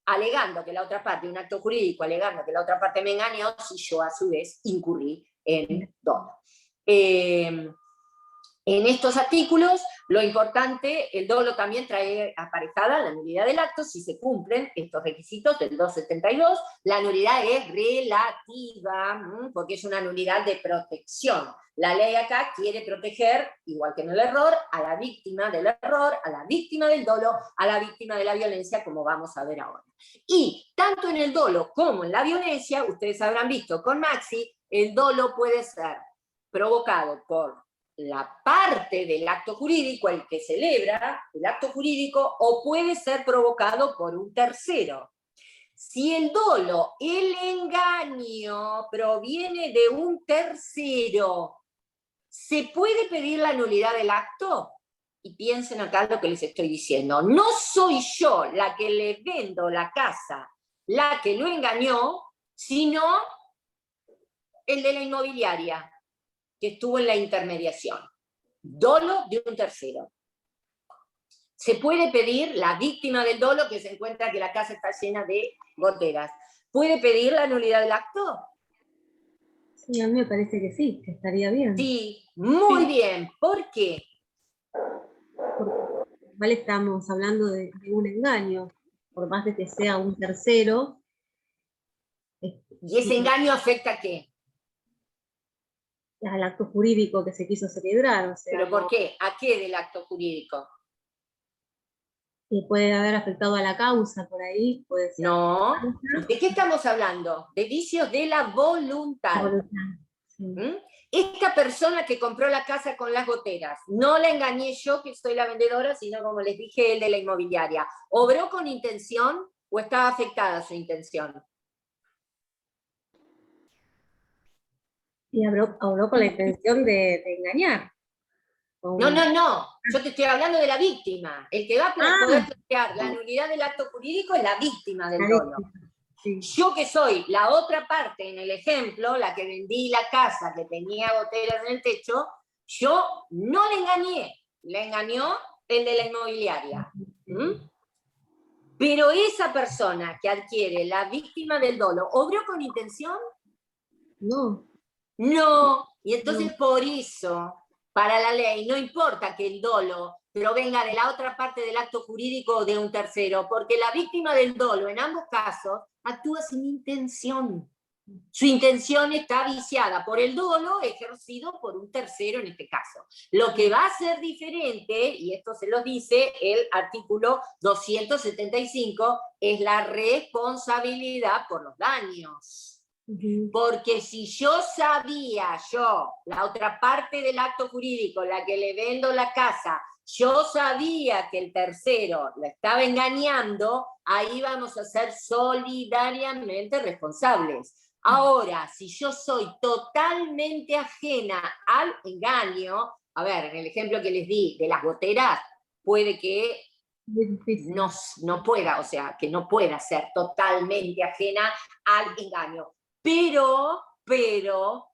alegando que la otra parte, un acto jurídico alegando que la otra parte me engañó, si yo a su vez incurrí en dolo. En estos artículos, lo importante, el dolo también trae aparejada la nulidad del acto si se cumplen estos requisitos del 272. La nulidad es relativa, porque es una nulidad de protección. La ley acá quiere proteger, igual que en el error, a la víctima del error, a la víctima del dolo, a la víctima de la violencia, como vamos a ver ahora. Y tanto en el dolo como en la violencia, ustedes habrán visto con Maxi, el dolo puede ser provocado por la parte del acto jurídico, el que celebra el acto jurídico, o puede ser provocado por un tercero. Si el dolo, el engaño, proviene de un tercero, ¿se puede pedir la nulidad del acto? Y piensen acá lo que les estoy diciendo. No soy yo la que le vendo la casa, la que lo engañó, sino el de la inmobiliaria, que estuvo en la intermediación. Dolo de un tercero. Se puede pedir, la víctima del dolo que se encuentra que la casa está llena de goteras, ¿puede pedir la nulidad del acto? Sí, a mí me parece que sí, que estaría bien. Sí, muy bien. ¿Por qué? Porque igual estamos hablando de un engaño, por más de que sea un tercero. ¿Y ese engaño afecta a qué? Al acto jurídico que se quiso celebrar. O sea, ¿Pero por qué? ¿A qué del acto jurídico? que puede haber afectado a la causa por ahí, puede ser. No. ¿De qué estamos hablando? De vicios de la voluntad. Sí. Esta persona que compró la casa con las goteras, no la engañé yo, que soy la vendedora, sino, como les dije, el de la inmobiliaria. ¿Obró con intención o estaba afectada su intención? Y obró con la intención de engañar. No. Yo te estoy hablando de la víctima. El que va a poder plantear la nulidad del acto jurídico es la víctima del dolo. Sí. Yo que soy la otra parte en el ejemplo, la que vendí la casa que tenía goteras en el techo, yo no le engañé, le engañó el de la inmobiliaria. Pero esa persona que adquiere la víctima del dolo, ¿obró con intención? No. No. Y entonces por eso, para la ley, no importa que el dolo provenga de la otra parte del acto jurídico o de un tercero, porque la víctima del dolo, en ambos casos, actúa sin intención. Su intención está viciada por el dolo ejercido por un tercero en este caso. Lo que va a ser diferente, y esto se lo dice el artículo 275, es la responsabilidad por los daños. Porque si yo sabía, la otra parte del acto jurídico, la que le vendo la casa, yo sabía que el tercero la estaba engañando, ahí vamos a ser solidariamente responsables. Ahora, si yo soy totalmente ajena al engaño, a ver, en el ejemplo que les di de las goteras, puede que no pueda, o sea, que no pueda ser totalmente ajena al engaño. Pero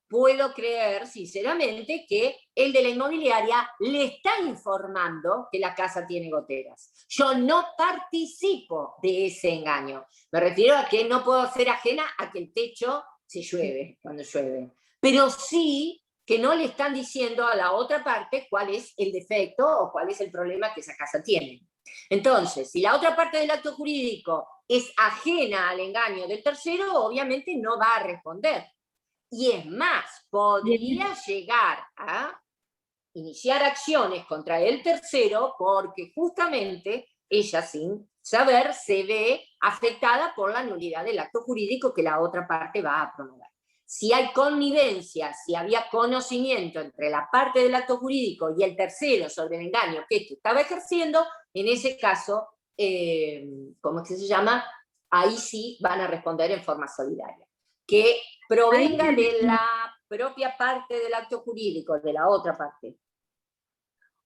puedo creer sinceramente que el de la inmobiliaria le está informando que la casa tiene goteras. Yo no participo de ese engaño. Me refiero a que no puedo ser ajena a que el techo se llueve cuando llueve. Pero sí que no le están diciendo a la otra parte cuál es el defecto o cuál es el problema que esa casa tiene. Entonces, si la otra parte del acto jurídico es ajena al engaño del tercero, obviamente no va a responder. Y es más, podría llegar a iniciar acciones contra el tercero porque justamente ella, sin saber, se ve afectada por la nulidad del acto jurídico que la otra parte va a promover. Si hay connivencia, si había conocimiento entre la parte del acto jurídico y el tercero sobre el engaño que éste estaba ejerciendo, en ese caso, ¿cómo es que se llama? Ahí sí van a responder en forma solidaria. Que provenga de la propia parte del acto jurídico, de la otra parte,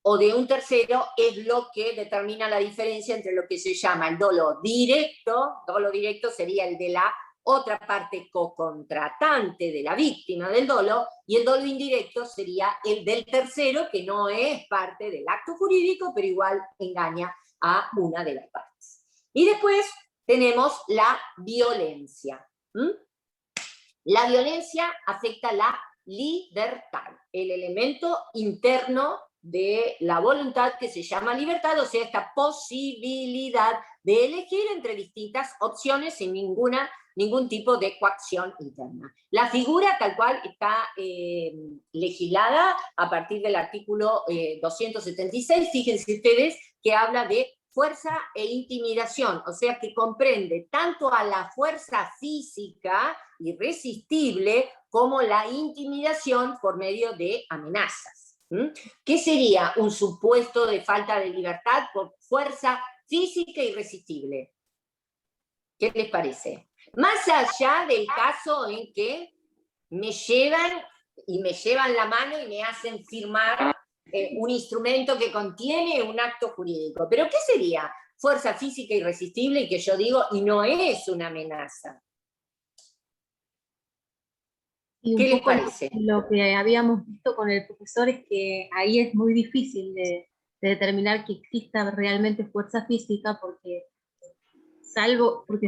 o de un tercero, es lo que determina la diferencia entre lo que se llama el dolo directo sería el de la otra parte cocontratante de la víctima del dolo, y el dolo indirecto sería el del tercero, que no es parte del acto jurídico, pero igual engaña a una de las partes. Y después tenemos la violencia. La violencia afecta la libertad, el elemento interno de la voluntad que se llama libertad, o sea, esta posibilidad de elegir entre distintas opciones sin ningún tipo de coacción interna. La figura tal cual está legislada a partir del artículo 276, fíjense ustedes, que habla de fuerza e intimidación, o sea que comprende tanto a la fuerza física irresistible como la intimidación por medio de amenazas. ¿Qué sería un supuesto de falta de libertad por fuerza física irresistible? ¿Qué les parece? Más allá del caso en que me llevan la mano y me hacen firmar un instrumento que contiene un acto jurídico. ¿Pero qué sería? Fuerza física irresistible y que yo digo, y no es una amenaza. Y ¿Qué un les poco parece? lo que habíamos visto con el profesor es que ahí es muy difícil de determinar que exista realmente fuerza física, porque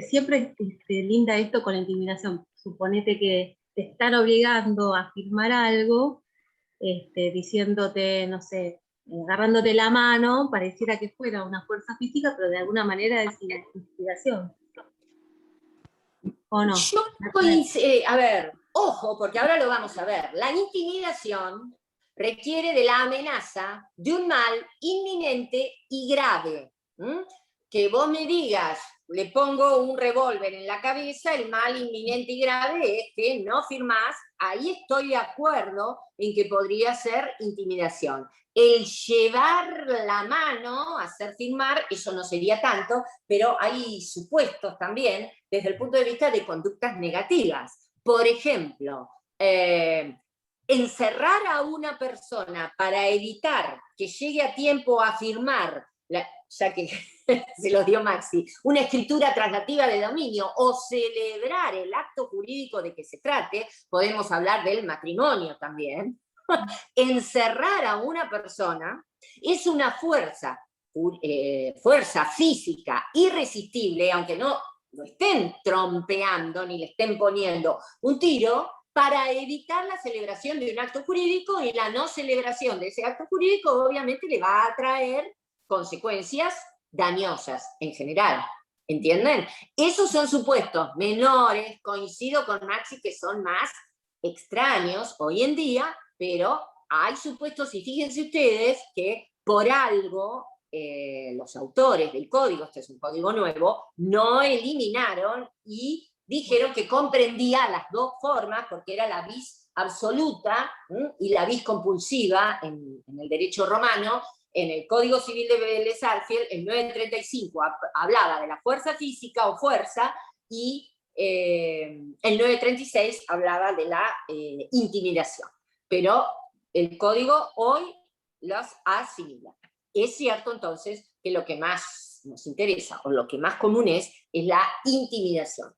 siempre linda esto con la intimidación. Suponete que te están obligando a firmar algo, diciéndote, no sé, agarrándote la mano, pareciera que fuera una fuerza física, pero de alguna manera es intimidación. ¿O no? A ver, ojo, porque ahora lo vamos a ver. La intimidación requiere de la amenaza de un mal inminente y grave. Que vos me digas, le pongo un revólver en la cabeza, el mal inminente y grave es que no firmás, ahí estoy de acuerdo en que podría ser intimidación. El llevar la mano, hacer firmar, eso no sería tanto, pero hay supuestos también desde el punto de vista de conductas negativas. Por ejemplo, encerrar a una persona para evitar que llegue a tiempo a firmar, ya que se los dio Maxi, una escritura traslativa de dominio o celebrar el acto jurídico de que se trate, podemos hablar del matrimonio también. Encerrar a una persona es una fuerza física irresistible, aunque no lo estén trompeando ni le estén poniendo un tiro, para evitar la celebración de un acto jurídico, y la no celebración de ese acto jurídico obviamente le va a traer consecuencias dañosas en general. ¿Entienden? Esos son supuestos menores, coincido con Maxi que son más extraños hoy en día, pero hay supuestos, y fíjense ustedes que por algo los autores del código, este es un código nuevo, no eliminaron y dijeron que comprendía las dos formas, porque era la vis absoluta y la vis compulsiva en el derecho romano. En el Código Civil de Vélez Sarsfield, el 935 hablaba de la fuerza física o fuerza, y el 936 hablaba de la intimidación. Pero el código hoy los asimila. Es cierto entonces que lo que más nos interesa, o lo que más común es la intimidación.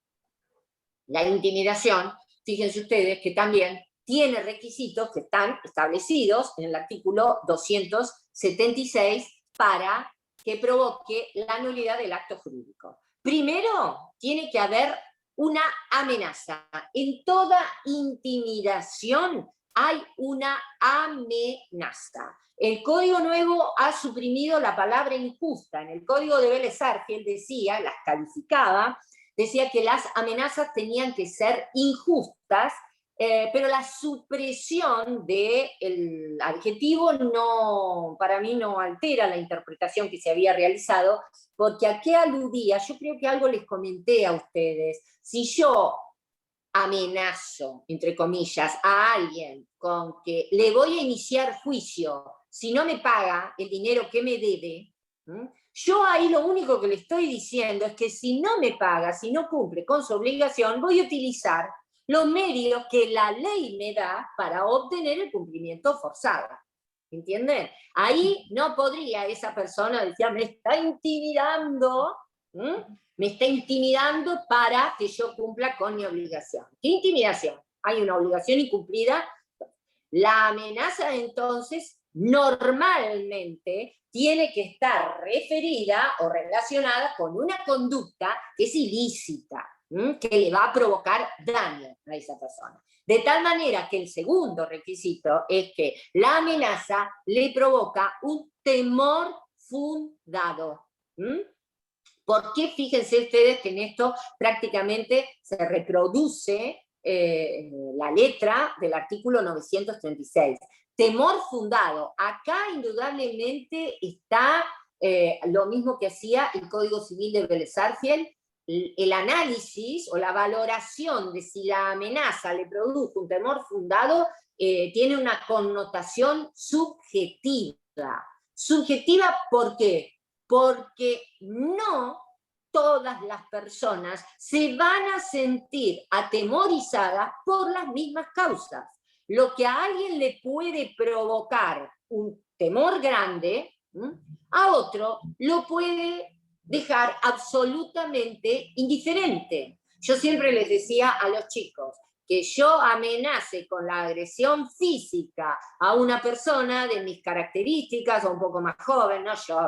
La intimidación, fíjense ustedes que también tiene requisitos que están establecidos en el artículo 276 para que provoque la nulidad del acto jurídico. Primero, tiene que haber una amenaza. En toda intimidación hay una amenaza. El Código Nuevo ha suprimido la palabra injusta. En el Código de Vélez Sarsfield decía, las calificaba, decía que las amenazas tenían que ser injustas, pero la supresión del adjetivo para mí no altera la interpretación que se había realizado, porque ¿a qué aludía? Yo creo que algo les comenté a ustedes. Si yo amenazo, entre comillas, a alguien con que le voy a iniciar juicio si no me paga el dinero que me debe, yo ahí lo único que le estoy diciendo es que si no me paga, si no cumple con su obligación, voy a utilizar los medios que la ley me da para obtener el cumplimiento forzado. ¿Entienden? Ahí no podría esa persona decir, me está intimidando, me está intimidando para que yo cumpla con mi obligación. ¿Qué intimidación? Hay una obligación incumplida. La amenaza entonces normalmente tiene que estar referida o relacionada con una conducta que es ilícita, que le va a provocar daño a esa persona. De tal manera que el segundo requisito es que la amenaza le provoca un temor fundado. ¿Por qué? Fíjense ustedes que en esto prácticamente se reproduce la letra del artículo 936. Temor fundado. Acá indudablemente está lo mismo que hacía el Código Civil de Vélez Sarsfield, el análisis o la valoración de si la amenaza le produjo un temor fundado tiene una connotación subjetiva. ¿Subjetiva por qué? Porque no todas las personas se van a sentir atemorizadas por las mismas causas. Lo que a alguien le puede provocar un temor grande, a otro lo puede dejar absolutamente indiferente. Yo siempre les decía a los chicos que yo amenace con la agresión física a una persona de mis características, o un poco más joven, no yo,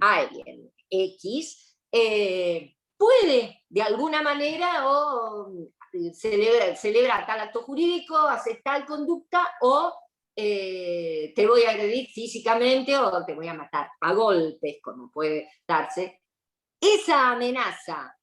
alguien X, puede de alguna manera o celebrar tal acto jurídico, hacer tal conducta, o te voy a agredir físicamente o te voy a matar a golpes, como puede darse. Esa amenaza,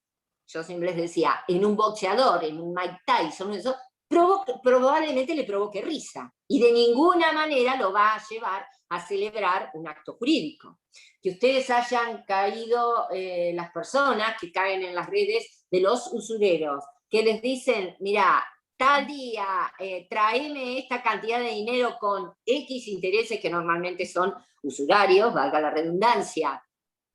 yo siempre les decía, en un boxeador, en un Mike Tyson, eso, probablemente le provoque risa, y de ninguna manera lo va a llevar a celebrar un acto jurídico. Que ustedes hayan caído, las personas que caen en las redes de los usureros, que les dicen, mira, tal día, tráeme esta cantidad de dinero con X intereses que normalmente son usurarios, valga la redundancia,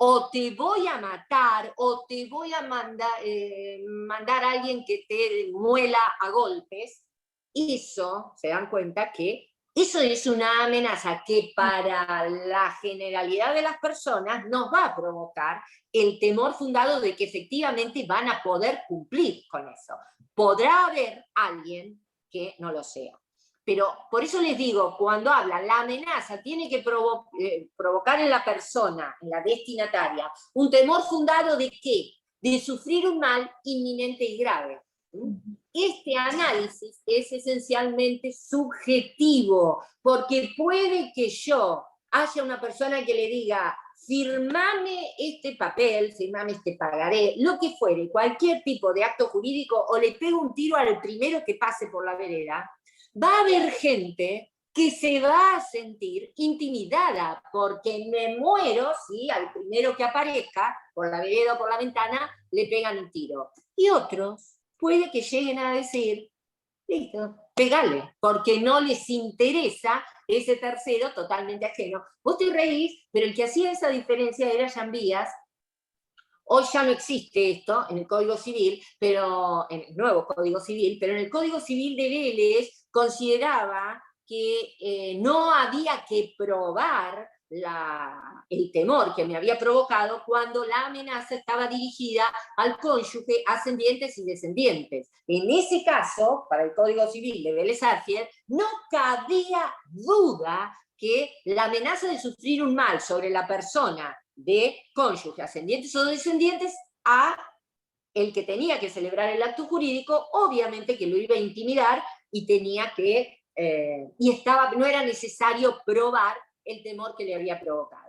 o te voy a matar, o te voy a mandar a alguien que te muela a golpes. Eso, se dan cuenta que eso es una amenaza que para la generalidad de las personas nos va a provocar el temor fundado de que efectivamente van a poder cumplir con eso. Podrá haber alguien que no lo sea. Pero por eso les digo, cuando hablan, la amenaza tiene que provocar en la persona, en la destinataria, un temor fundado ¿de qué? De sufrir un mal inminente y grave. Este análisis es esencialmente subjetivo, porque puede que yo haya una persona que le diga, firmame este papel, firmame este pagaré, lo que fuere, cualquier tipo de acto jurídico, o le pego un tiro al primero que pase por la vereda, va a haber gente que se va a sentir intimidada, porque me muero si al primero que aparezca, por la vereda o por la ventana, le pegan un tiro. Y otros puede que lleguen a decir, listo, pegale, porque no les interesa ese tercero totalmente ajeno. Vos te reís, pero el que hacía esa diferencia era Jean Vías. Hoy ya no existe esto en el Código Civil, pero en el nuevo Código Civil, pero en el Código Civil de Vélez consideraba que no había que probar el temor que me había provocado cuando la amenaza estaba dirigida al cónyuge, ascendientes y descendientes. En ese caso, para el Código Civil de Vélez Sarsfield, no cabía duda que la amenaza de sufrir un mal sobre la persona de cónyuge, ascendientes o descendientes, a el que tenía que celebrar el acto jurídico, obviamente que lo iba a intimidar y tenía que, no era necesario probar el temor que le había provocado.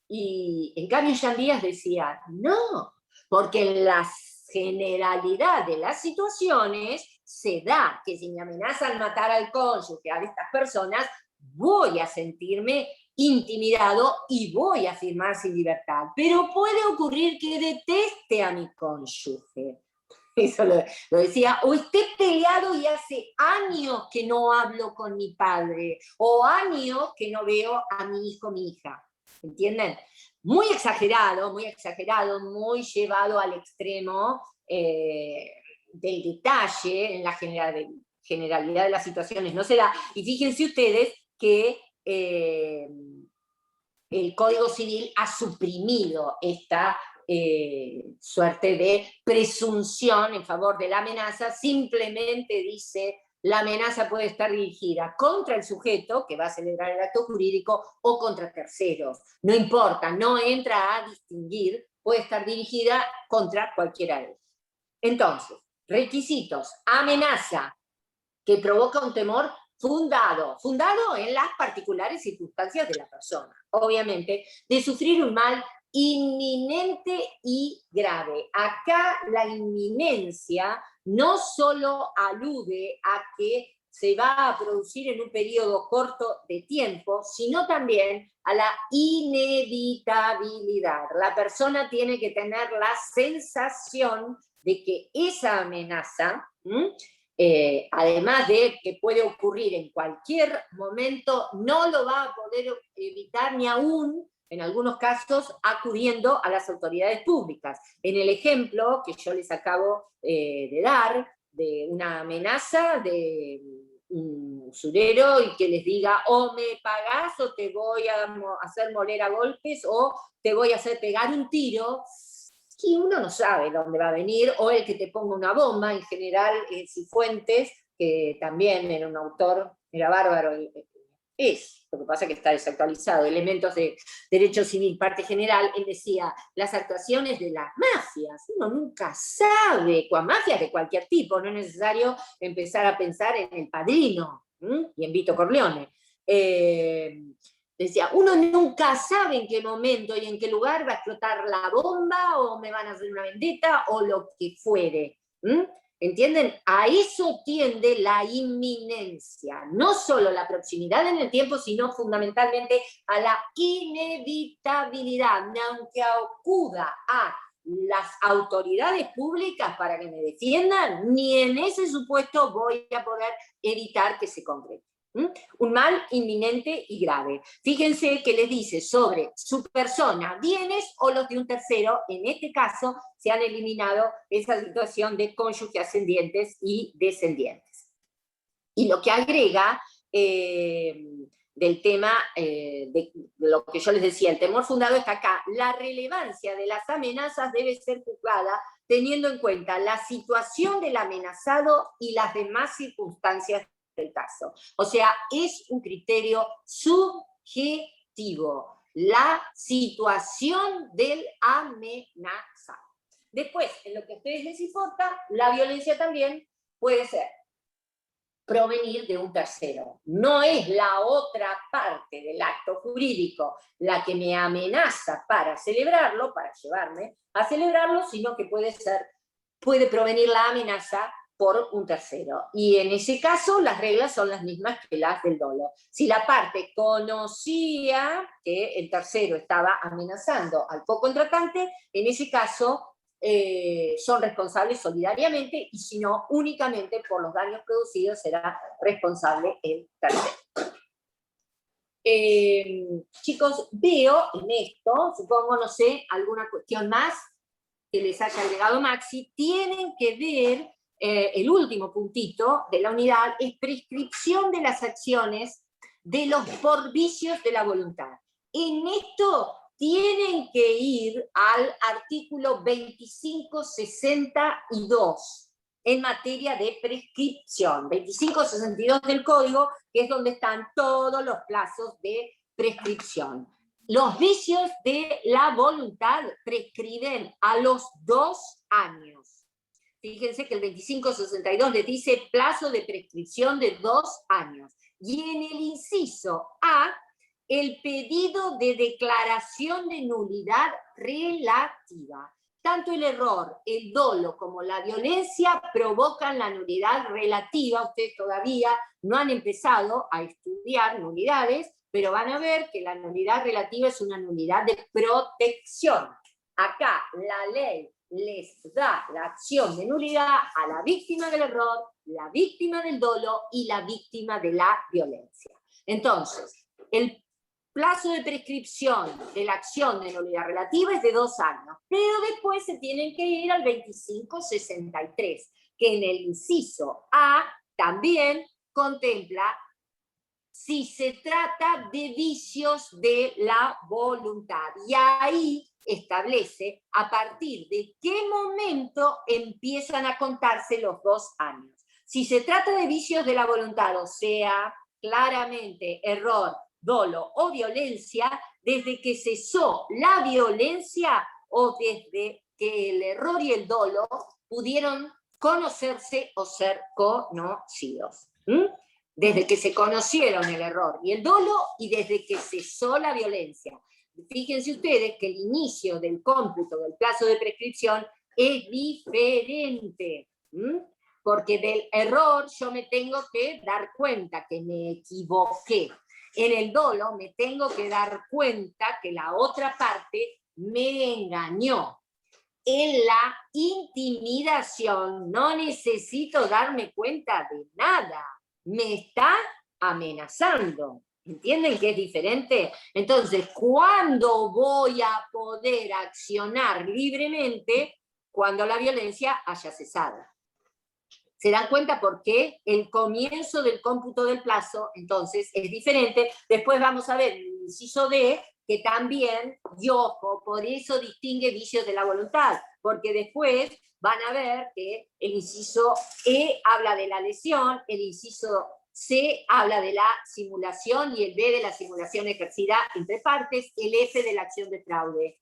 Y en cambio Jean Vías decía, no, porque en la generalidad de las situaciones se da que si me amenazan matar al cónyuge, a estas personas, voy a sentirme intimidado y voy a firmar sin libertad. Pero puede ocurrir que deteste a mi cónyuge. Eso lo decía, o esté peleado y hace años que no hablo con mi padre, o años que no veo a mi hijo, mi hija. ¿Entienden? Muy exagerado, muy llevado al extremo del detalle en la generalidad de las situaciones. No se da. Y fíjense ustedes que el Código Civil ha suprimido esta suerte de presunción en favor de la amenaza, simplemente dice La amenaza puede estar dirigida contra el sujeto que va a celebrar el acto jurídico o contra terceros. No importa, no entra a distinguir, puede estar dirigida contra cualquiera de ellos. Entonces, requisitos: amenaza que provoca un temor fundado en las particulares circunstancias de la persona, obviamente, de sufrir un mal inminente y grave. Acá la inminencia no solo alude a que se va a producir en un periodo corto de tiempo, sino también a la inevitabilidad. La persona tiene que tener la sensación de que esa amenaza, además de que puede ocurrir en cualquier momento, no lo va a poder evitar ni aún, en algunos casos, acudiendo a las autoridades públicas. En el ejemplo que yo les acabo de dar, de una amenaza de un usurero y que les diga: o me pagás o te voy a hacer moler a golpes o te voy a hacer pegar un tiro, y uno no sabe dónde va a venir, o el que te ponga una bomba. En general, Cifuentes, que también era un autor, era bárbaro, lo que pasa es que está desactualizado, Elementos de Derecho Civil, parte general, él decía: las actuaciones de las mafias, uno nunca sabe, con mafias de cualquier tipo, no es necesario empezar a pensar en El Padrino y en Vito Corleone. Decía, uno nunca sabe en qué momento y en qué lugar va a explotar la bomba, o me van a hacer una vendetta, o lo que fuere. ¿Entienden? A eso tiende la inminencia, no solo la proximidad en el tiempo, sino fundamentalmente a la inevitabilidad, aunque acuda a las autoridades públicas para que me defiendan, ni en ese supuesto voy a poder evitar que se concrete. Un mal inminente y grave. Fíjense que les dice sobre su persona, bienes o los de un tercero. En este caso se han eliminado esa situación de cónyuge ascendientes y descendientes. Y lo que agrega del tema de lo que yo les decía, el temor fundado está acá. La relevancia de las amenazas debe ser juzgada teniendo en cuenta la situación del amenazado y las demás circunstancias del caso. O sea, es un criterio subjetivo, la situación del amenazado. Después, en lo que a ustedes les importa, la violencia también puede ser provenir de un tercero. No es la otra parte del acto jurídico la que me amenaza para celebrarlo, para llevarme a celebrarlo, sino que puede provenir la amenaza por un tercero. Y en ese caso las reglas son las mismas que las del dolo. Si la parte conocía que el tercero estaba amenazando al co-contratante, en ese caso son responsables solidariamente, y si no, únicamente por los daños producidos será responsable el tercero. Chicos, veo en esto, supongo, no sé, alguna cuestión más que les haya agregado Maxi, tienen que ver el último puntito de la unidad, es prescripción de las acciones de los por vicios de la voluntad. En esto tienen que ir al artículo 2562 en materia de prescripción, 2562 del Código, que es donde están todos los plazos de prescripción. Los vicios de la voluntad prescriben a los 2 años. Fíjense que el 2562 les dice plazo de prescripción de 2 años. Y en el inciso A, el pedido de declaración de nulidad relativa. Tanto el error, el dolo como la violencia provocan la nulidad relativa. Ustedes todavía no han empezado a estudiar nulidades, pero van a ver que la nulidad relativa es una nulidad de protección. Acá la ley les da la acción de nulidad a la víctima del error, la víctima del dolo y la víctima de la violencia. Entonces, el plazo de prescripción de la acción de nulidad relativa es de 2 años, pero después se tienen que ir al 2563, que en el inciso A también contempla si se trata de vicios de la voluntad. Y ahí establece a partir de qué momento empiezan a contarse los 2 años. Si se trata de vicios de la voluntad, o sea, claramente error, dolo o violencia, desde que cesó la violencia o desde que el error y el dolo pudieron conocerse o ser conocidos. Desde que se conocieron el error y el dolo y desde que cesó la violencia. Fíjense ustedes que el inicio del cómputo del plazo de prescripción es diferente, porque del error yo me tengo que dar cuenta que me equivoqué. En el dolo me tengo que dar cuenta que la otra parte me engañó. En la intimidación no necesito darme cuenta de nada. Me está amenazando. ¿Entienden que es diferente? Entonces, ¿cuándo voy a poder accionar libremente? Cuando la violencia haya cesado. ¿Se dan cuenta por qué? El comienzo del cómputo del plazo, entonces, es diferente. Después vamos a ver el inciso D, que también, y ojo, por eso distingue vicios de la voluntad, porque después van a ver que el inciso E habla de la lesión, el inciso C habla de la simulación y el B de la simulación ejercida entre partes, el F de la acción de fraude.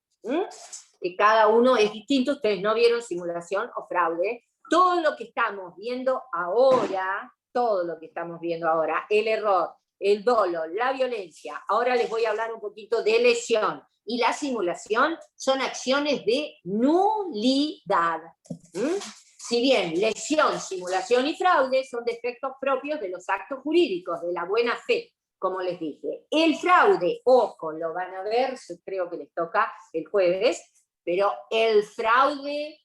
Que cada uno es distinto, ustedes no vieron simulación o fraude. Todo lo que estamos viendo ahora, el error, el dolo, la violencia, ahora les voy a hablar un poquito de lesión, y la simulación son acciones de nulidad. Si bien lesión, simulación y fraude son defectos propios de los actos jurídicos, de la buena fe, como les dije. El fraude, ojo, lo van a ver, creo que les toca el jueves, pero el fraude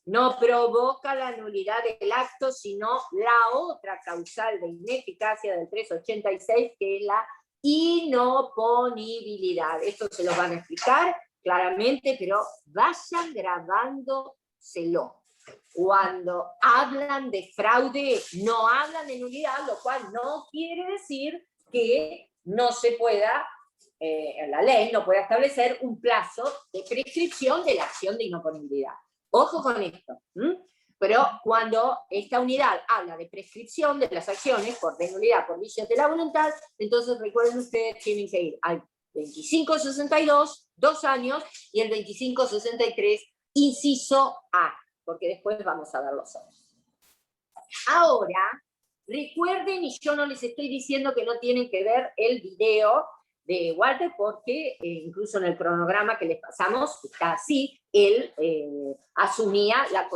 no provoca la nulidad del acto, sino la otra causal de ineficacia del 386, que es la inoponibilidad. Esto se lo van a explicar claramente, pero vayan grabándoselo. Cuando hablan de fraude, no hablan de nulidad, lo cual no quiere decir que no se pueda, la ley no pueda establecer un plazo de prescripción de la acción de inoponibilidad. Ojo con esto. Pero cuando esta unidad habla de prescripción de las acciones por nulidad, por vicios de la voluntad, entonces recuerden ustedes, tienen que ir al 2562, 2 años, y el 2563, inciso A, porque después vamos a ver los otros. Ahora, recuerden, y yo no les estoy diciendo que no tienen que ver el video de Walter, porque incluso en el cronograma que les pasamos está así, él asumía la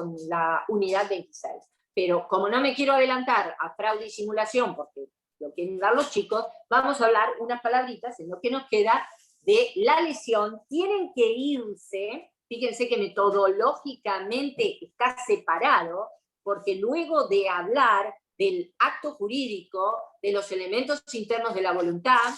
unidad 26. Pero como no me quiero adelantar a fraude y simulación, porque lo quieren dar los chicos, vamos a hablar unas palabritas en lo que nos queda de la lesión. Tienen que irse, fíjense que metodológicamente está separado, porque luego de hablar del acto jurídico, de los elementos internos de la voluntad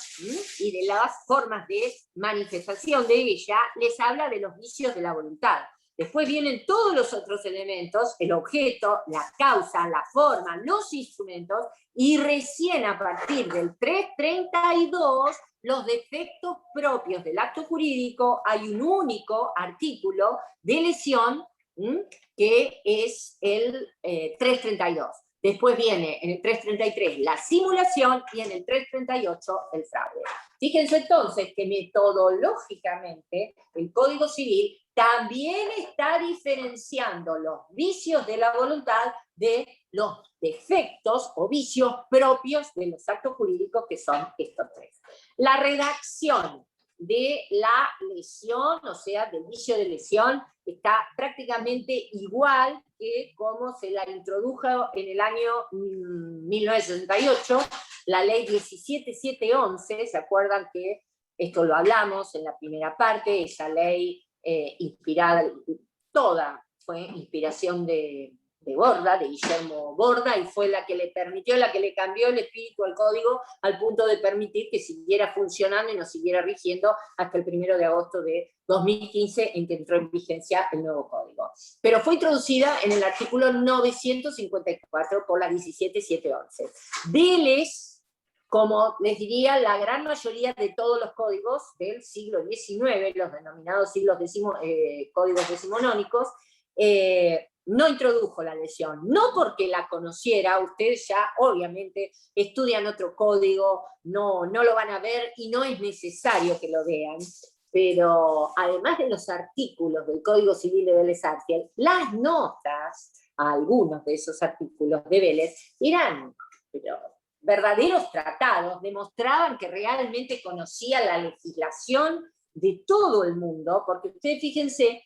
y de las formas de manifestación de ella, les habla de los vicios de la voluntad. Después vienen todos los otros elementos, el objeto, la causa, la forma, los instrumentos, y recién a partir del 332, los defectos propios del acto jurídico, hay un único artículo de lesión, que es el 332. Después viene en el 333 la simulación y en el 338 el fraude. Fíjense entonces que metodológicamente el Código Civil también está diferenciando los vicios de la voluntad de los defectos o vicios propios de los actos jurídicos, que son estos tres. La redacción de la lesión, o sea, del vicio de lesión, está prácticamente igual que como se la introdujo en el año 1968, la ley 17711, ¿se acuerdan que esto lo hablamos en la primera parte? Esa ley inspirada, toda fue inspiración de Borda, de Guillermo Borda, y fue la que le permitió, la que le cambió el espíritu al código al punto de permitir que siguiera funcionando y nos siguiera rigiendo hasta el 1 de agosto de 2015, en que entró en vigencia el nuevo código. Pero fue introducida en el artículo 954 por la 17711. Déles, como les diría, la gran mayoría de todos los códigos del siglo XIX, los denominados códigos decimonónicos, no introdujo la lesión, no porque la conociera, ustedes ya obviamente estudian otro código, no lo van a ver y no es necesario que lo vean, pero además de los artículos del Código Civil de Vélez Arfiel, las notas a algunos de esos artículos de Vélez eran verdaderos tratados, demostraban que realmente conocía la legislación de todo el mundo, porque ustedes fíjense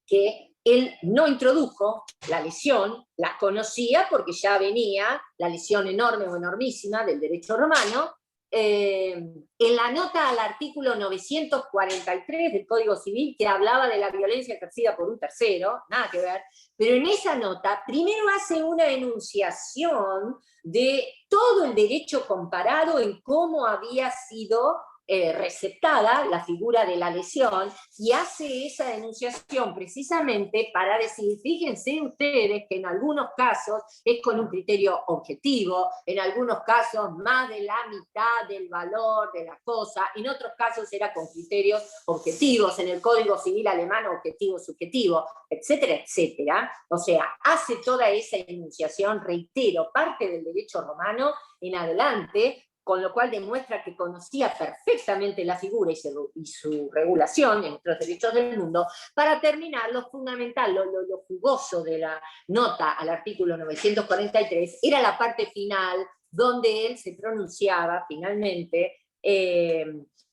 que él no introdujo la lesión, la conocía porque ya venía la lesión enorme o enormísima del derecho romano. En la nota al artículo 943 del Código Civil, que hablaba de la violencia ejercida por un tercero, nada que ver, pero en esa nota primero hace una enunciación de todo el derecho comparado en cómo había sido receptada la figura de la lesión, y hace esa denunciación precisamente para decir, fíjense ustedes que en algunos casos es con un criterio objetivo, en algunos casos más de la mitad del valor de la cosa, en otros casos era con criterios objetivos, en el Código Civil alemán objetivo, subjetivo, etcétera, etcétera. O sea, hace toda esa enunciación, reitero, parte del derecho romano en adelante, con lo cual demuestra que conocía perfectamente la figura y su regulación en otros derechos del mundo. Para terminar, lo fundamental, lo jugoso de la nota al artículo 943 era la parte final, donde él se pronunciaba finalmente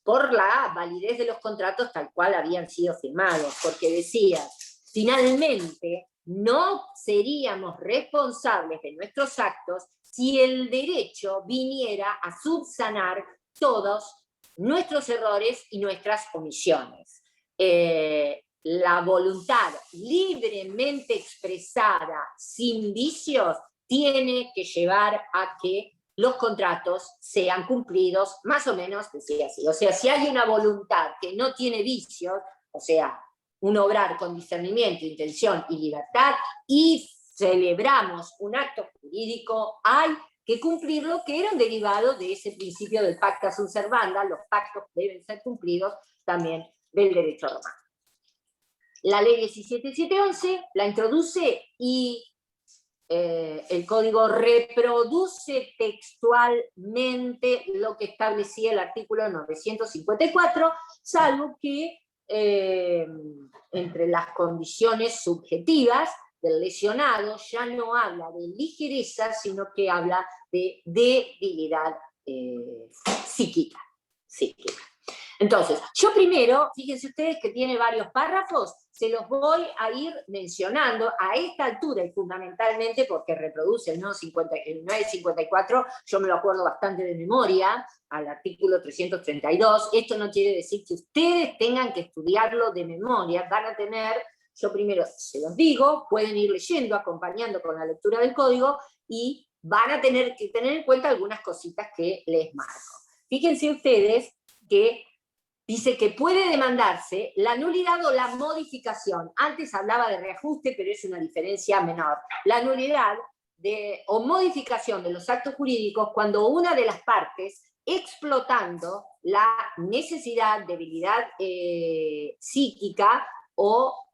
por la validez de los contratos tal cual habían sido firmados, porque decía, finalmente, no seríamos responsables de nuestros actos si el derecho viniera a subsanar todos nuestros errores y nuestras omisiones. La voluntad libremente expresada, sin vicios, tiene que llevar a que los contratos sean cumplidos, más o menos, decía así. O sea, si hay una voluntad que no tiene vicios, o sea, un obrar con discernimiento, intención y libertad, y celebramos un acto jurídico, hay que cumplirlo, que era un derivado de ese principio del pacta sunt servanda, los pactos deben ser cumplidos también del derecho romano. La ley 17711 la introduce y el código reproduce textualmente lo que establecía el artículo 954, salvo que entre las condiciones subjetivas del lesionado ya no habla de ligereza, sino que habla de debilidad psíquica. Entonces, yo primero, fíjense ustedes que tiene varios párrafos, se los voy a ir mencionando a esta altura y fundamentalmente porque reproduce el 954, yo me lo acuerdo bastante de memoria, al artículo 332. Esto no quiere decir que ustedes tengan que estudiarlo de memoria, van a tener, yo primero se los digo, pueden ir leyendo, acompañando con la lectura del código y van a tener que tener en cuenta algunas cositas que les marco. Fíjense ustedes que dice que puede demandarse la nulidad o la modificación. Antes hablaba de reajuste, pero es una diferencia menor. La nulidad o modificación de los actos jurídicos cuando una de las partes, explotando la necesidad, debilidad psíquica o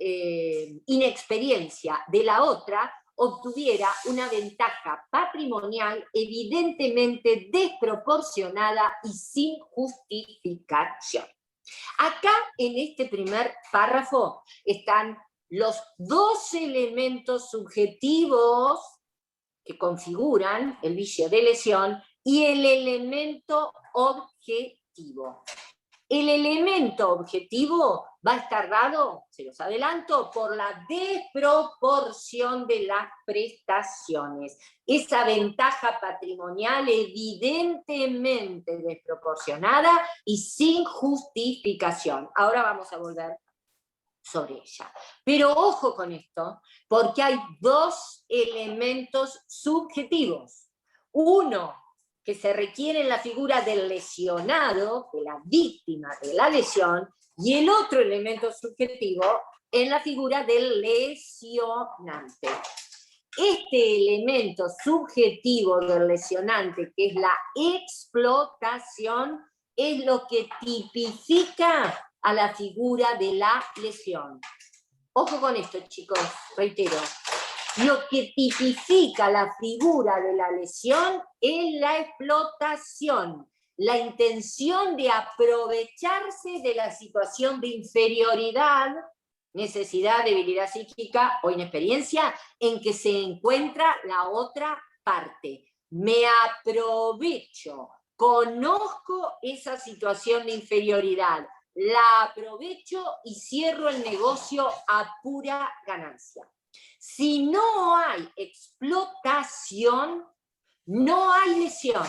inexperiencia de la otra, obtuviera una ventaja patrimonial evidentemente desproporcionada y sin justificación. Acá, en este primer párrafo, están los dos elementos subjetivos que configuran el vicio de lesión y el elemento objetivo. El elemento objetivo va a estar dado, se los adelanto, por la desproporción de las prestaciones. Esa ventaja patrimonial evidentemente desproporcionada y sin justificación. Ahora vamos a volver sobre ella. Pero ojo con esto, porque hay dos elementos subjetivos. Uno, que se requiere en la figura del lesionado, de la víctima de la lesión, y el otro elemento subjetivo en la figura del lesionante. Este elemento subjetivo del lesionante, que es la explotación, es lo que tipifica a la figura de la lesión. Ojo con esto, chicos, reitero. Lo que tipifica la figura de la lesión es la explotación, la intención de aprovecharse de la situación de inferioridad, necesidad, debilidad psíquica o inexperiencia en que se encuentra la otra parte. Me aprovecho, conozco esa situación de inferioridad, la aprovecho y cierro el negocio a pura ganancia. Si no hay explotación, no hay lesión.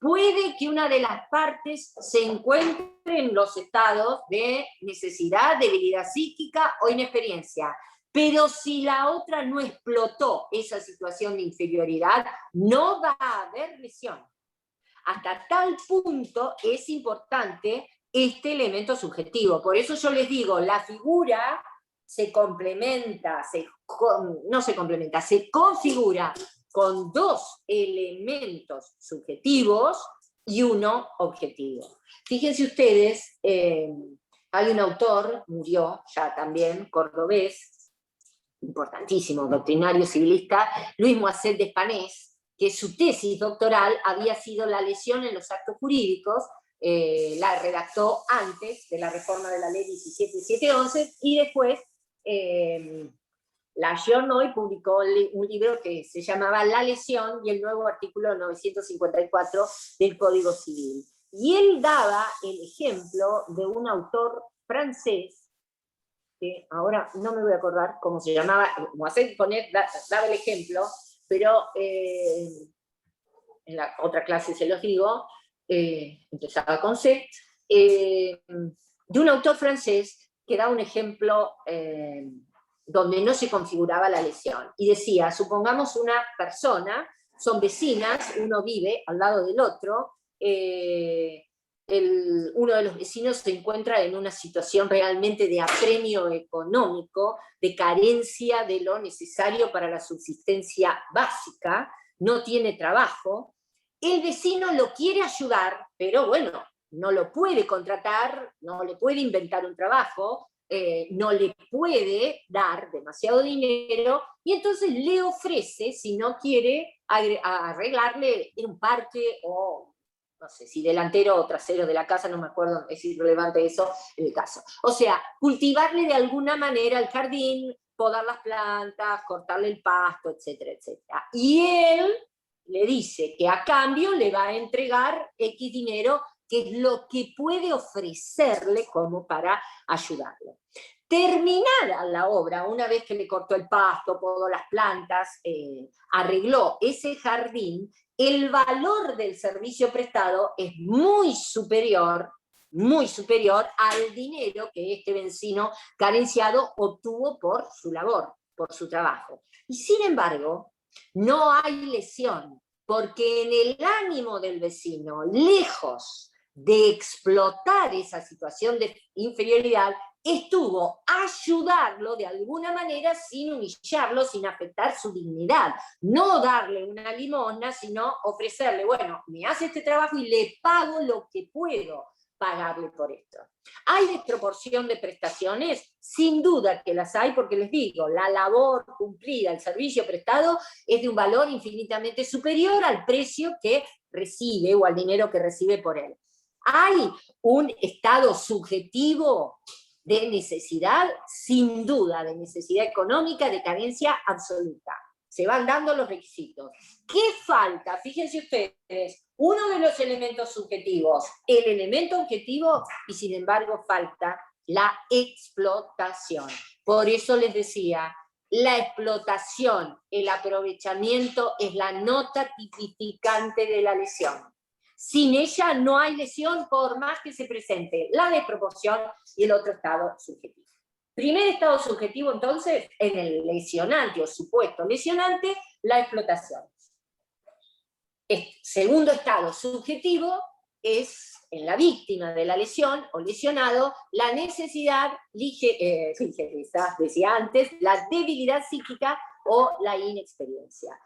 Puede que una de las partes se encuentre en los estados de necesidad, debilidad psíquica o inexperiencia. Pero si la otra no explotó esa situación de inferioridad, no va a haber lesión. Hasta tal punto es importante este elemento subjetivo. Por eso yo les digo, la figura se complementa, se configura con dos elementos subjetivos y uno objetivo. Fíjense ustedes, hay un autor, murió ya también, cordobés, importantísimo, doctrinario civilista, Luis Moisset d'Espanés, que su tesis doctoral había sido la lesión en los actos jurídicos, la redactó antes de la reforma de la ley 17711 y después la ayornó y publicó un libro que se llamaba La lesión y el nuevo artículo 954 del Código Civil. Y él daba el ejemplo de un autor francés, que ahora no me voy a acordar cómo se llamaba, daba el ejemplo, pero en la otra clase se los digo, empezaba con C, de un autor francés que da un ejemplo donde no se configuraba la lesión. Y decía, supongamos una persona, son vecinas, uno vive al lado del otro, uno de los vecinos se encuentra en una situación realmente de apremio económico, de carencia de lo necesario para la subsistencia básica, no tiene trabajo, el vecino lo quiere ayudar, pero bueno, no lo puede contratar, no le puede inventar un trabajo, no le puede dar demasiado dinero, y entonces le ofrece, si no quiere, arreglarle un parque o, no sé, si delantero o trasero de la casa, no me acuerdo, es irrelevante eso en el caso. O sea, cultivarle de alguna manera el jardín, podar las plantas, cortarle el pasto, etcétera, etcétera. Y él le dice que a cambio le va a entregar X dinero, que es lo que puede ofrecerle como para ayudarlo. Terminada la obra, una vez que le cortó el pasto, podó las plantas, arregló ese jardín, el valor del servicio prestado es muy superior al dinero que este vecino carenciado obtuvo por su labor, por su trabajo. Y sin embargo, no hay lesión, porque en el ánimo del vecino, lejos de explotar esa situación de inferioridad, estuvo ayudarlo de alguna manera sin humillarlo, sin afectar su dignidad. No darle una limosna, sino ofrecerle, bueno, me hace este trabajo y le pago lo que puedo pagarle por esto. ¿Hay desproporción de prestaciones? Sin duda que las hay, porque les digo, la labor cumplida, el servicio prestado es de un valor infinitamente superior al precio que recibe o al dinero que recibe por él. ¿Hay un estado subjetivo de necesidad? Sin duda, de necesidad económica, de carencia absoluta. Se van dando los requisitos. ¿Qué falta? Fíjense ustedes, uno de los elementos subjetivos, el elemento objetivo, y sin embargo falta la explotación. Por eso les decía, la explotación, el aprovechamiento es la nota tipificante de la lesión. Sin ella no hay lesión, por más que se presente la desproporción y el otro estado subjetivo. Primer estado subjetivo, entonces, en el lesionante o supuesto lesionante, la explotación. Segundo estado subjetivo es en la víctima de la lesión o lesionado, la necesidad, decía antes, la debilidad psíquica o la inexperiencia.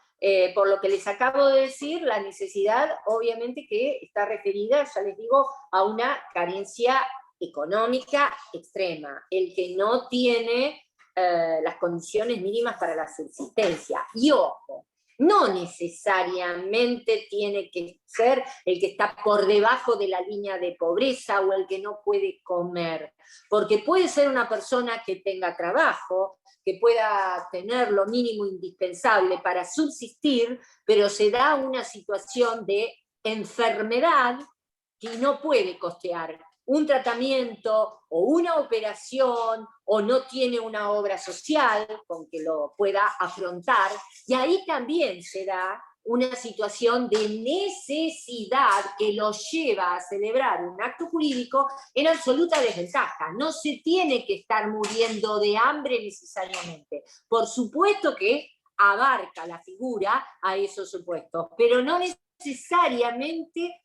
Por lo que les acabo de decir, la necesidad obviamente que está referida, ya les digo, a una carencia económica extrema. El que no tiene las condiciones mínimas para la subsistencia. Y ojo, no necesariamente tiene que ser el que está por debajo de la línea de pobreza o el que no puede comer, porque puede ser una persona que tenga trabajo, que pueda tener lo mínimo indispensable para subsistir, pero se da una situación de enfermedad que no puede costear un tratamiento o una operación, o no tiene una obra social con que lo pueda afrontar, y ahí también se da una situación de necesidad que lo lleva a celebrar un acto jurídico en absoluta desventaja. No se tiene que estar muriendo de hambre necesariamente. Por supuesto que abarca la figura a esos supuestos, pero no necesariamente,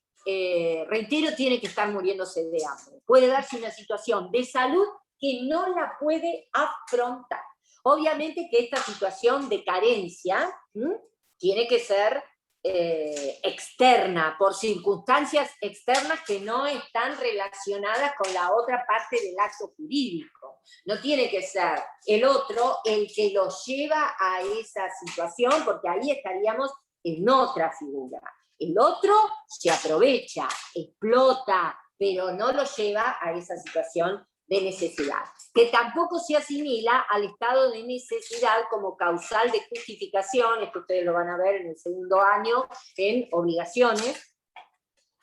reitero, tiene que estar muriéndose de hambre. Puede darse una situación de salud que no la puede afrontar. Obviamente que esta situación de carencia tiene que ser externa, por circunstancias externas que no están relacionadas con la otra parte del acto jurídico. No tiene que ser el otro el que lo lleva a esa situación, porque ahí estaríamos en otra figura. El otro se aprovecha, explota, pero no lo lleva a esa situación de necesidad, que tampoco se asimila al estado de necesidad como causal de justificación. Esto ustedes lo van a ver en el segundo año en obligaciones,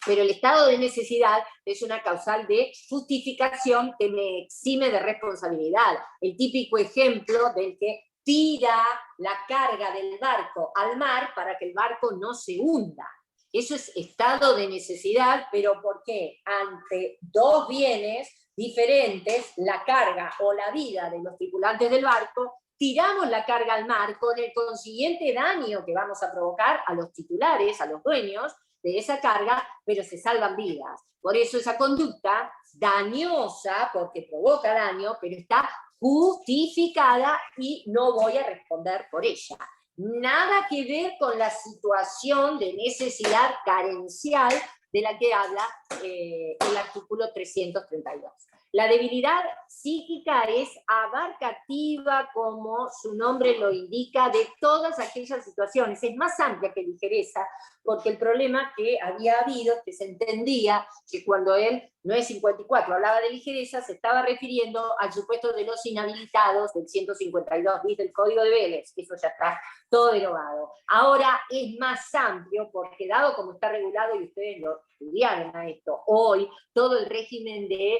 pero el estado de necesidad es una causal de justificación que me exime de responsabilidad. El típico ejemplo del que tira la carga del barco al mar para que el barco no se hunda. Eso es estado de necesidad, pero ¿por qué? Ante dos bienes diferentes, la carga o la vida de los tripulantes del barco, tiramos la carga al mar con el consiguiente daño que vamos a provocar a los titulares, a los dueños de esa carga, pero se salvan vidas. Por eso esa conducta dañosa, porque provoca daño, pero está justificada y no voy a responder por ella. Nada que ver con la situación de necesidad carencial de la que habla el artículo 332. La debilidad psíquica es abarcativa, como su nombre lo indica, de todas aquellas situaciones. Es más amplia que ligereza, porque el problema que había habido, que se entendía que cuando él, no es 54, hablaba de ligereza, se estaba refiriendo al supuesto de los inhabilitados del 152 bis del Código de Vélez. Eso ya está todo derogado. Ahora es más amplio, porque dado como está regulado, y ustedes lo estudiaron a esto, hoy todo el régimen de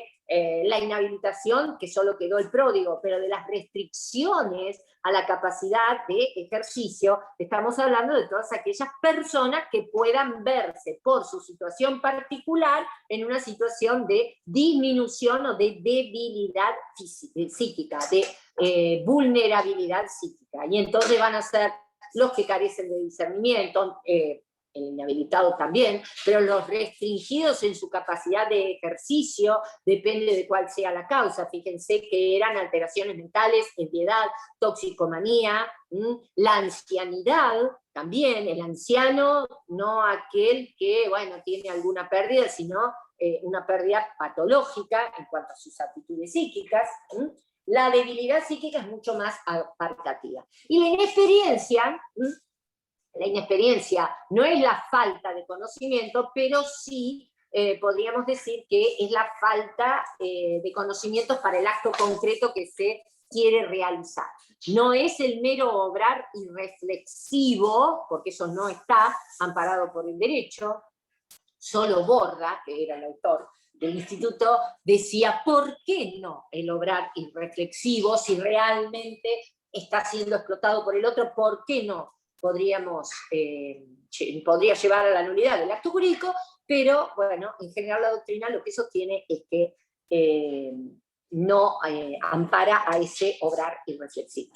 la inhabilitación, que solo quedó el pródigo, pero de las restricciones a la capacidad de ejercicio, estamos hablando de todas aquellas personas que puedan verse por su situación particular en una situación de disminución o de debilidad psíquica, de vulnerabilidad psíquica, y entonces van a ser los que carecen de discernimiento, el inhabilitado también, pero los restringidos en su capacidad de ejercicio, depende de cuál sea la causa. Fíjense que eran alteraciones mentales, ebriedad, toxicomanía, la ancianidad también, el anciano, no aquel que, bueno, tiene alguna pérdida, sino una pérdida patológica en cuanto a sus aptitudes psíquicas. La debilidad psíquica es mucho más abarcativa. Y la inexperiencia no es la falta de conocimiento, pero sí podríamos decir que es la falta de conocimientos para el acto concreto que se quiere realizar. No es el mero obrar irreflexivo, porque eso no está amparado por el derecho. Solo Borda, que era el autor del instituto, decía, ¿por qué no el obrar irreflexivo si realmente está siendo explotado por el otro? ¿Por qué no? Podría llevar a la nulidad del acto jurídico, pero bueno, en general la doctrina lo que sostiene es que no ampara a ese obrar irreflexivo.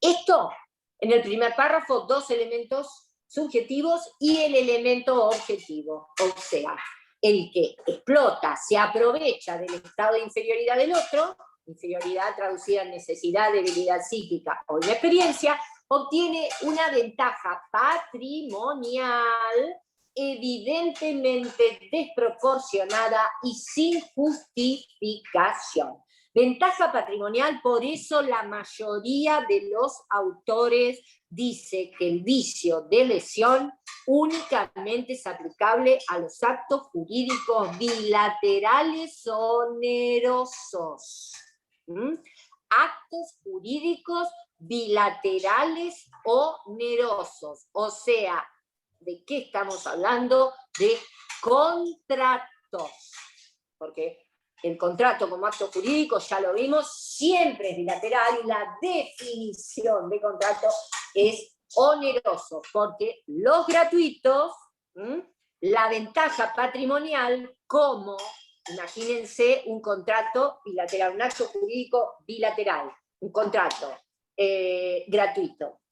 Esto, en el primer párrafo, dos elementos subjetivos y el elemento objetivo, o sea, el que explota, se aprovecha del estado de inferioridad del otro, inferioridad traducida en necesidad, debilidad psíquica o inexperiencia, obtiene una ventaja patrimonial evidentemente desproporcionada y sin justificación. Ventaja patrimonial, por eso la mayoría de los autores dice que el vicio de lesión únicamente es aplicable a los actos jurídicos bilaterales onerosos. Actos jurídicos bilaterales onerosos. O sea, ¿de qué estamos hablando? De contratos. Porque el contrato como acto jurídico, ya lo vimos, siempre es bilateral y la definición de contrato es oneroso, porque los gratuitos, la ventaja patrimonial, como, imagínense un contrato bilateral, un acto jurídico bilateral, un contrato gratuito,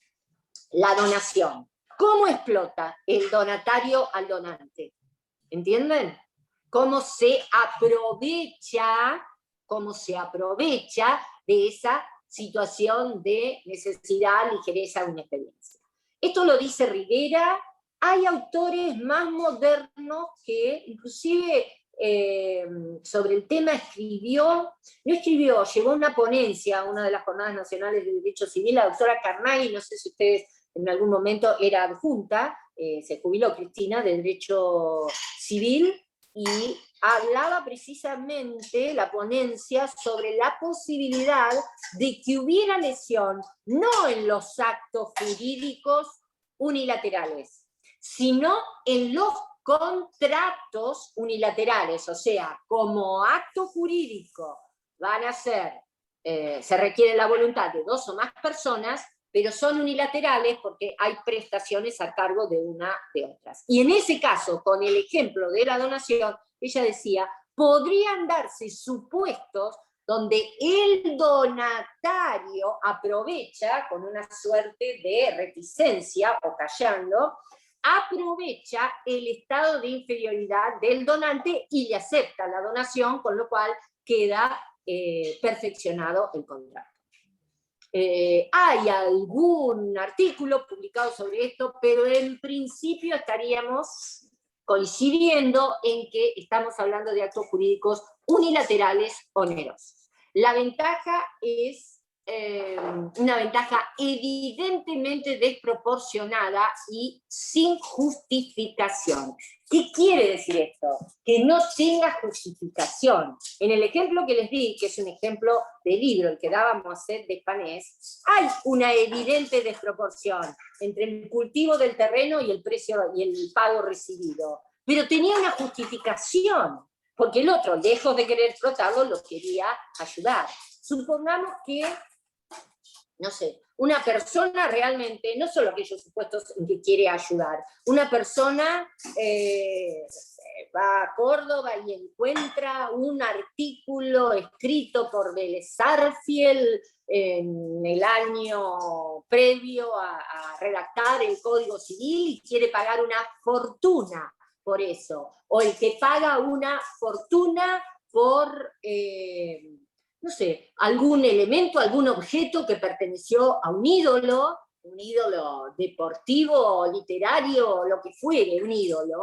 la donación. ¿Cómo explota el donatario al donante? ¿Entienden? Cómo se aprovecha de esa situación de necesidad, ligereza, una experiencia. Esto lo dice Rivera. Hay autores más modernos que inclusive sobre el tema llevó una ponencia a una de las Jornadas Nacionales de Derecho Civil, la doctora Carnaghi, no sé si ustedes en algún momento era adjunta, se jubiló Cristina, de Derecho Civil, y hablaba precisamente la ponencia sobre la posibilidad de que hubiera lesión, no en los actos jurídicos unilaterales, sino en los contratos unilaterales, o sea, como acto jurídico van a ser, se requiere la voluntad de 2 o más personas, pero son unilaterales porque hay prestaciones a cargo de una de otras. Y en ese caso, con el ejemplo de la donación, ella decía, podrían darse supuestos donde el donatario aprovecha, con una suerte de reticencia o callando, aprovecha el estado de inferioridad del donante y le acepta la donación, con lo cual queda perfeccionado el contrato. Hay algún artículo publicado sobre esto, pero en principio estaríamos coincidiendo en que estamos hablando de actos jurídicos unilaterales onerosos. La ventaja es una ventaja evidentemente desproporcionada y sin justificación. ¿Qué quiere decir esto? Que no tenga justificación. En el ejemplo que les di, que es un ejemplo de libro, el que daba Moisset de Panés, hay una evidente desproporción entre el cultivo del terreno y el precio y el pago recibido. Pero tenía una justificación, porque el otro, lejos de querer explotarlo, lo quería ayudar. Supongamos que, no sé, una persona realmente, no solo aquellos supuestos en que quiere ayudar, una persona va a Córdoba y encuentra un artículo escrito por Vélez Sarsfield en el año previo a redactar el Código Civil y quiere pagar una fortuna por eso, o el que paga una fortuna por no sé, algún elemento, algún objeto que perteneció a un ídolo deportivo, literario, lo que fuere, un ídolo.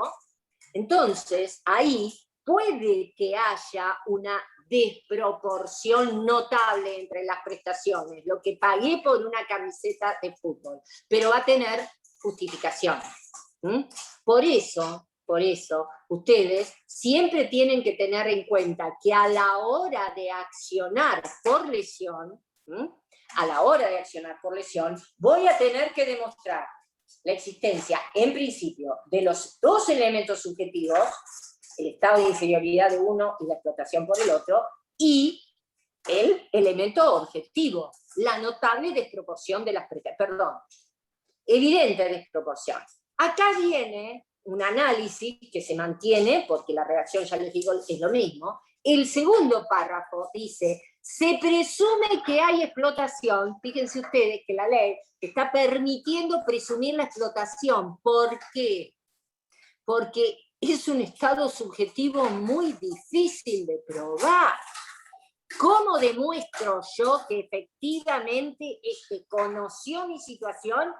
Entonces, ahí puede que haya una desproporción notable entre las prestaciones, lo que pagué por una camiseta de fútbol, pero va a tener justificación. Por eso, ustedes siempre tienen que tener en cuenta que a la hora de accionar por lesión, voy a tener que demostrar la existencia, en principio, de los 2 elementos subjetivos, el estado de inferioridad de uno y la explotación por el otro, y el elemento objetivo, la notable desproporción de las prestaciones, evidente desproporción. Acá viene un análisis que se mantiene, porque la redacción, ya les digo, es lo mismo. El segundo párrafo dice, se presume que hay explotación. Fíjense ustedes que la ley está permitiendo presumir la explotación. ¿Por qué? Porque es un estado subjetivo muy difícil de probar. ¿Cómo demuestro yo que efectivamente conoció mi situación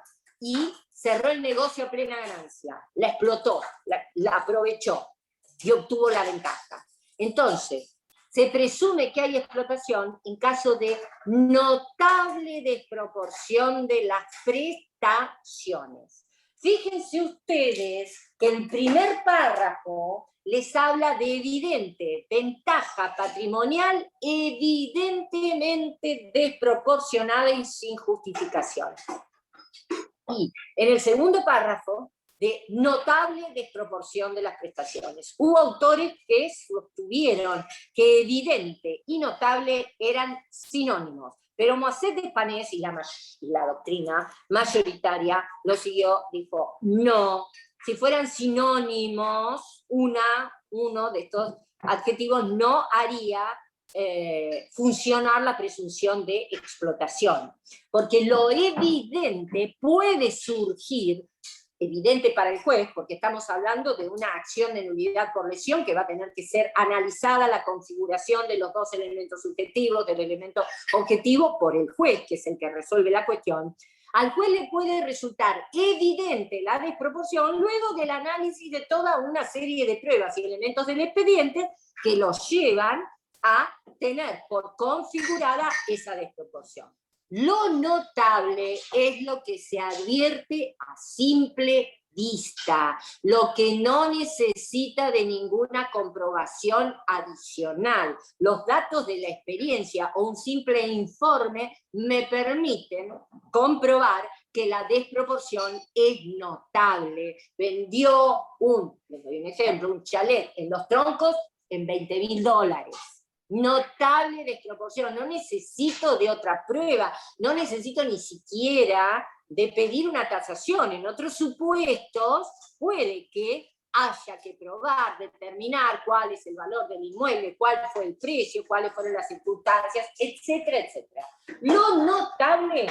y cerró el negocio a plena ganancia? La explotó, la aprovechó y obtuvo la ventaja. Entonces, se presume que hay explotación en caso de notable desproporción de las prestaciones. Fíjense ustedes que el primer párrafo les habla de evidente ventaja patrimonial evidentemente desproporcionada y sin justificación. Y en el segundo párrafo, de notable desproporción de las prestaciones. Hubo autores que sostuvieron que evidente y notable eran sinónimos, pero Moisés Despanés y la doctrina mayoritaria lo siguió, dijo, no, si fueran sinónimos, uno de estos adjetivos no haría funcionar la presunción de explotación, porque lo evidente puede surgir, evidente para el juez, porque estamos hablando de una acción de nulidad por lesión que va a tener que ser analizada la configuración de los dos elementos subjetivos, del elemento objetivo, por el juez, que es el que resuelve la cuestión. Al juez le puede resultar evidente la desproporción luego del análisis de toda una serie de pruebas y elementos del expediente que los llevan a tener por configurada esa desproporción. Lo notable es lo que se advierte a simple vista, lo que no necesita de ninguna comprobación adicional. Los datos de la experiencia o un simple informe me permiten comprobar que la desproporción es notable. Vendió les doy un ejemplo, un chalet en Los Troncos en $20.000. Notable desproporción, no necesito de otra prueba, no necesito ni siquiera de pedir una tasación. En otros supuestos puede que haya que probar, determinar cuál es el valor del inmueble, cuál fue el precio, cuáles fueron las circunstancias, etcétera, etcétera. Lo notable,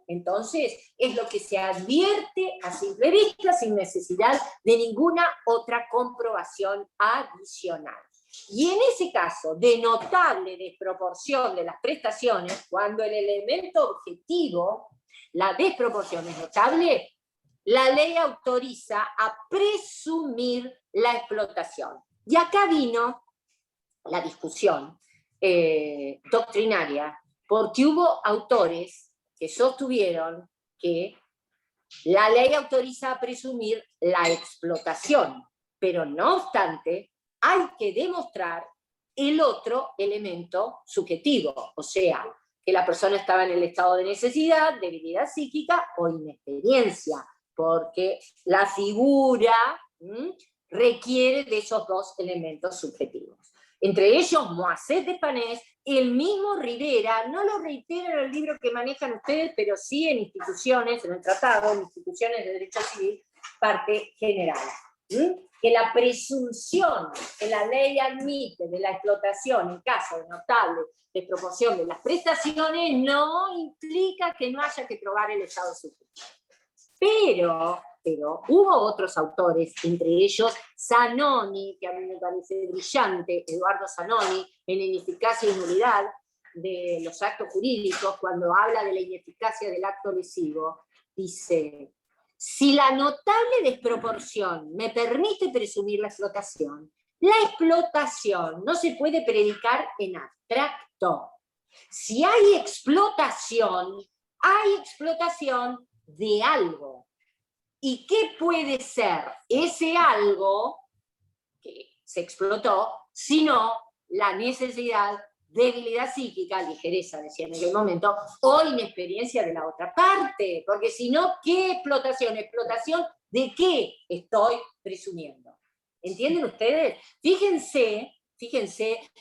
entonces, es lo que se advierte a simple vista sin necesidad de ninguna otra comprobación adicional. Y en ese caso de notable desproporción de las prestaciones, cuando el elemento objetivo, la desproporción es notable, la ley autoriza a presumir la explotación. Y acá vino la discusión doctrinaria, porque hubo autores que sostuvieron que la ley autoriza a presumir la explotación, pero no obstante, hay que demostrar el otro elemento subjetivo, o sea, que la persona estaba en el estado de necesidad, debilidad psíquica o inexperiencia, porque la figura requiere de esos dos elementos subjetivos. Entre ellos, Moisés Despanés, el mismo Rivera, no lo reitera en el libro que manejan ustedes, pero sí en instituciones, en el tratado, en instituciones de derecho civil, parte general. Que la presunción que la ley admite de la explotación en caso de notable desproporción de las prestaciones no implica que no haya que probar el estado subjetivo. Pero hubo otros autores, entre ellos Zanoni, que a mí me parece brillante, Eduardo Zanoni, en Ineficacia y Nulidad de los actos jurídicos, cuando habla de la ineficacia del acto lesivo, dice: si la notable desproporción me permite presumir la explotación no se puede predicar en abstracto. Si hay explotación de algo. ¿Y qué puede ser ese algo que se explotó, sino la necesidad, debilidad psíquica, ligereza, decía en aquel momento, o inexperiencia de la otra parte? Porque si no, ¿qué explotación? ¿Explotación de qué estoy presumiendo? ¿Entienden ustedes? Fíjense,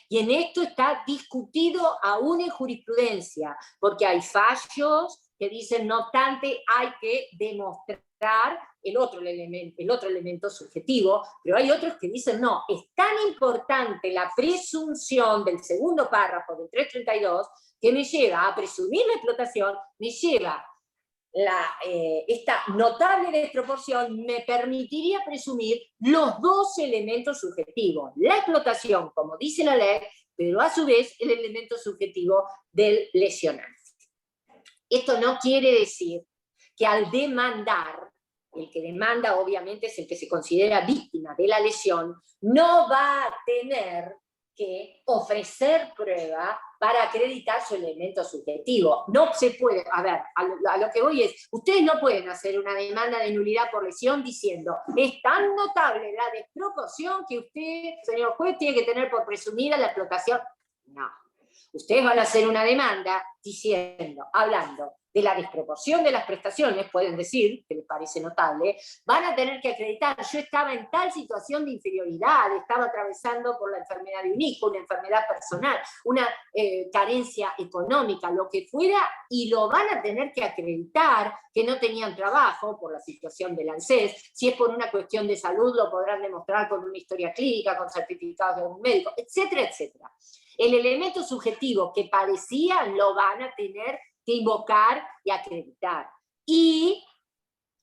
y en esto está discutido aún en jurisprudencia, porque hay fallos que dicen, no obstante, hay que demostrar el otro elemento subjetivo, pero hay otros que dicen, no, es tan importante la presunción del segundo párrafo del 332 que me lleva a presumir la explotación, me lleva esta notable desproporción, me permitiría presumir los dos elementos subjetivos, la explotación, como dice la ley, pero a su vez el elemento subjetivo del lesionante. Esto no quiere decir que al demandar, el que demanda obviamente es el que se considera víctima de la lesión, no va a tener que ofrecer prueba para acreditar su elemento subjetivo. No se puede, a ver, a lo que voy es, ustedes no pueden hacer una demanda de nulidad por lesión diciendo, es tan notable la desproporción que usted, señor juez, tiene que tener por presumida la explotación. No. Ustedes van a hacer una demanda diciendo, hablando de la desproporción de las prestaciones, pueden decir, que les parece notable, van a tener que acreditar, yo estaba en tal situación de inferioridad, estaba atravesando por la enfermedad de un hijo, una enfermedad personal, una carencia económica, lo que fuera, y lo van a tener que acreditar, que no tenían trabajo por la situación del ANSES, si es por una cuestión de salud, lo podrán demostrar con una historia clínica, con certificados de un médico, etcétera, etcétera. El elemento subjetivo que parecía lo van a tener que invocar y acreditar. Y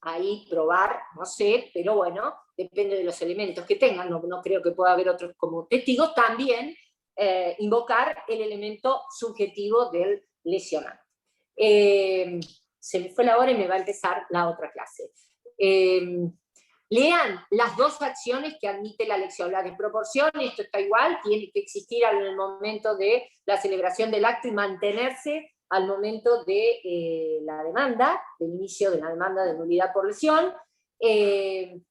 ahí probar, no sé, pero bueno, depende de los elementos que tengan, no creo que pueda haber otros como testigos, también invocar el elemento subjetivo del lesionante. Se me fue la hora y me va a empezar la otra clase. Lean las dos acciones que admite la lección. La desproporción, esto está igual, tiene que existir al momento de la celebración del acto y mantenerse al momento de la demanda, del inicio de la demanda de nulidad por lesión, y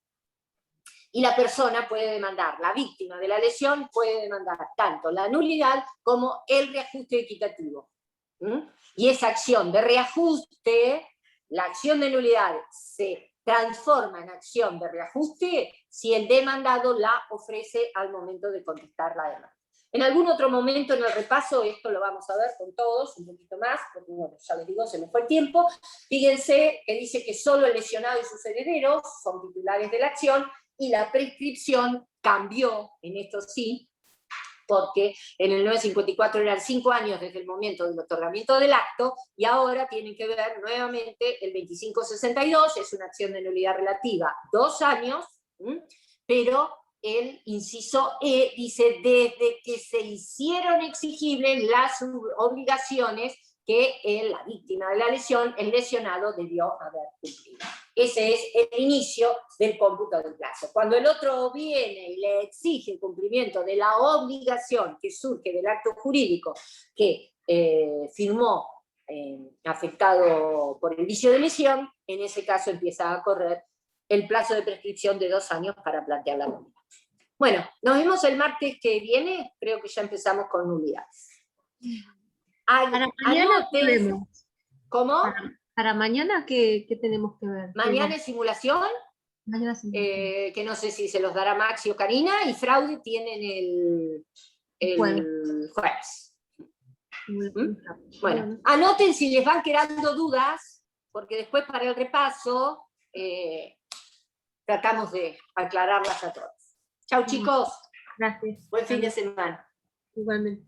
la persona puede demandar, la víctima de la lesión puede demandar tanto la nulidad como el reajuste equitativo. Y esa acción de reajuste, la acción de nulidad se transforma en acción de reajuste si el demandado la ofrece al momento de contestar la demanda. En algún otro momento en el repaso, esto lo vamos a ver con todos, un poquito más, porque bueno, ya les digo, se me fue el tiempo. Fíjense que dice que solo el lesionado y sus herederos son titulares de la acción, y la prescripción cambió, en esto sí, porque en el 954 eran 5 años desde el momento del otorgamiento del acto, y ahora tienen que ver nuevamente el 2562, es una acción de nulidad relativa, 2 años, pero el inciso E dice, desde que se hicieron exigibles las obligaciones que la víctima de la lesión, el lesionado, debió haber cumplido. Ese es el inicio del cómputo del plazo. Cuando el otro viene y le exige el cumplimiento de la obligación que surge del acto jurídico que firmó afectado por el vicio de lesión, en ese caso empieza a correr el plazo de prescripción de 2 años para plantear la nulidad. Bueno, nos vemos el martes que viene, creo que ya empezamos con nulidades. Para mañana, ¿qué vemos? ¿Cómo? Para mañana, ¿qué tenemos que ver? Mañana es simulación, que no sé si se los dará Maxi o Karina, y fraude tienen el jueves. Bueno, anoten si les van quedando dudas, porque después para el repaso tratamos de aclararlas a todos. Chau chicos. Gracias. Buen fin de semana. Igualmente.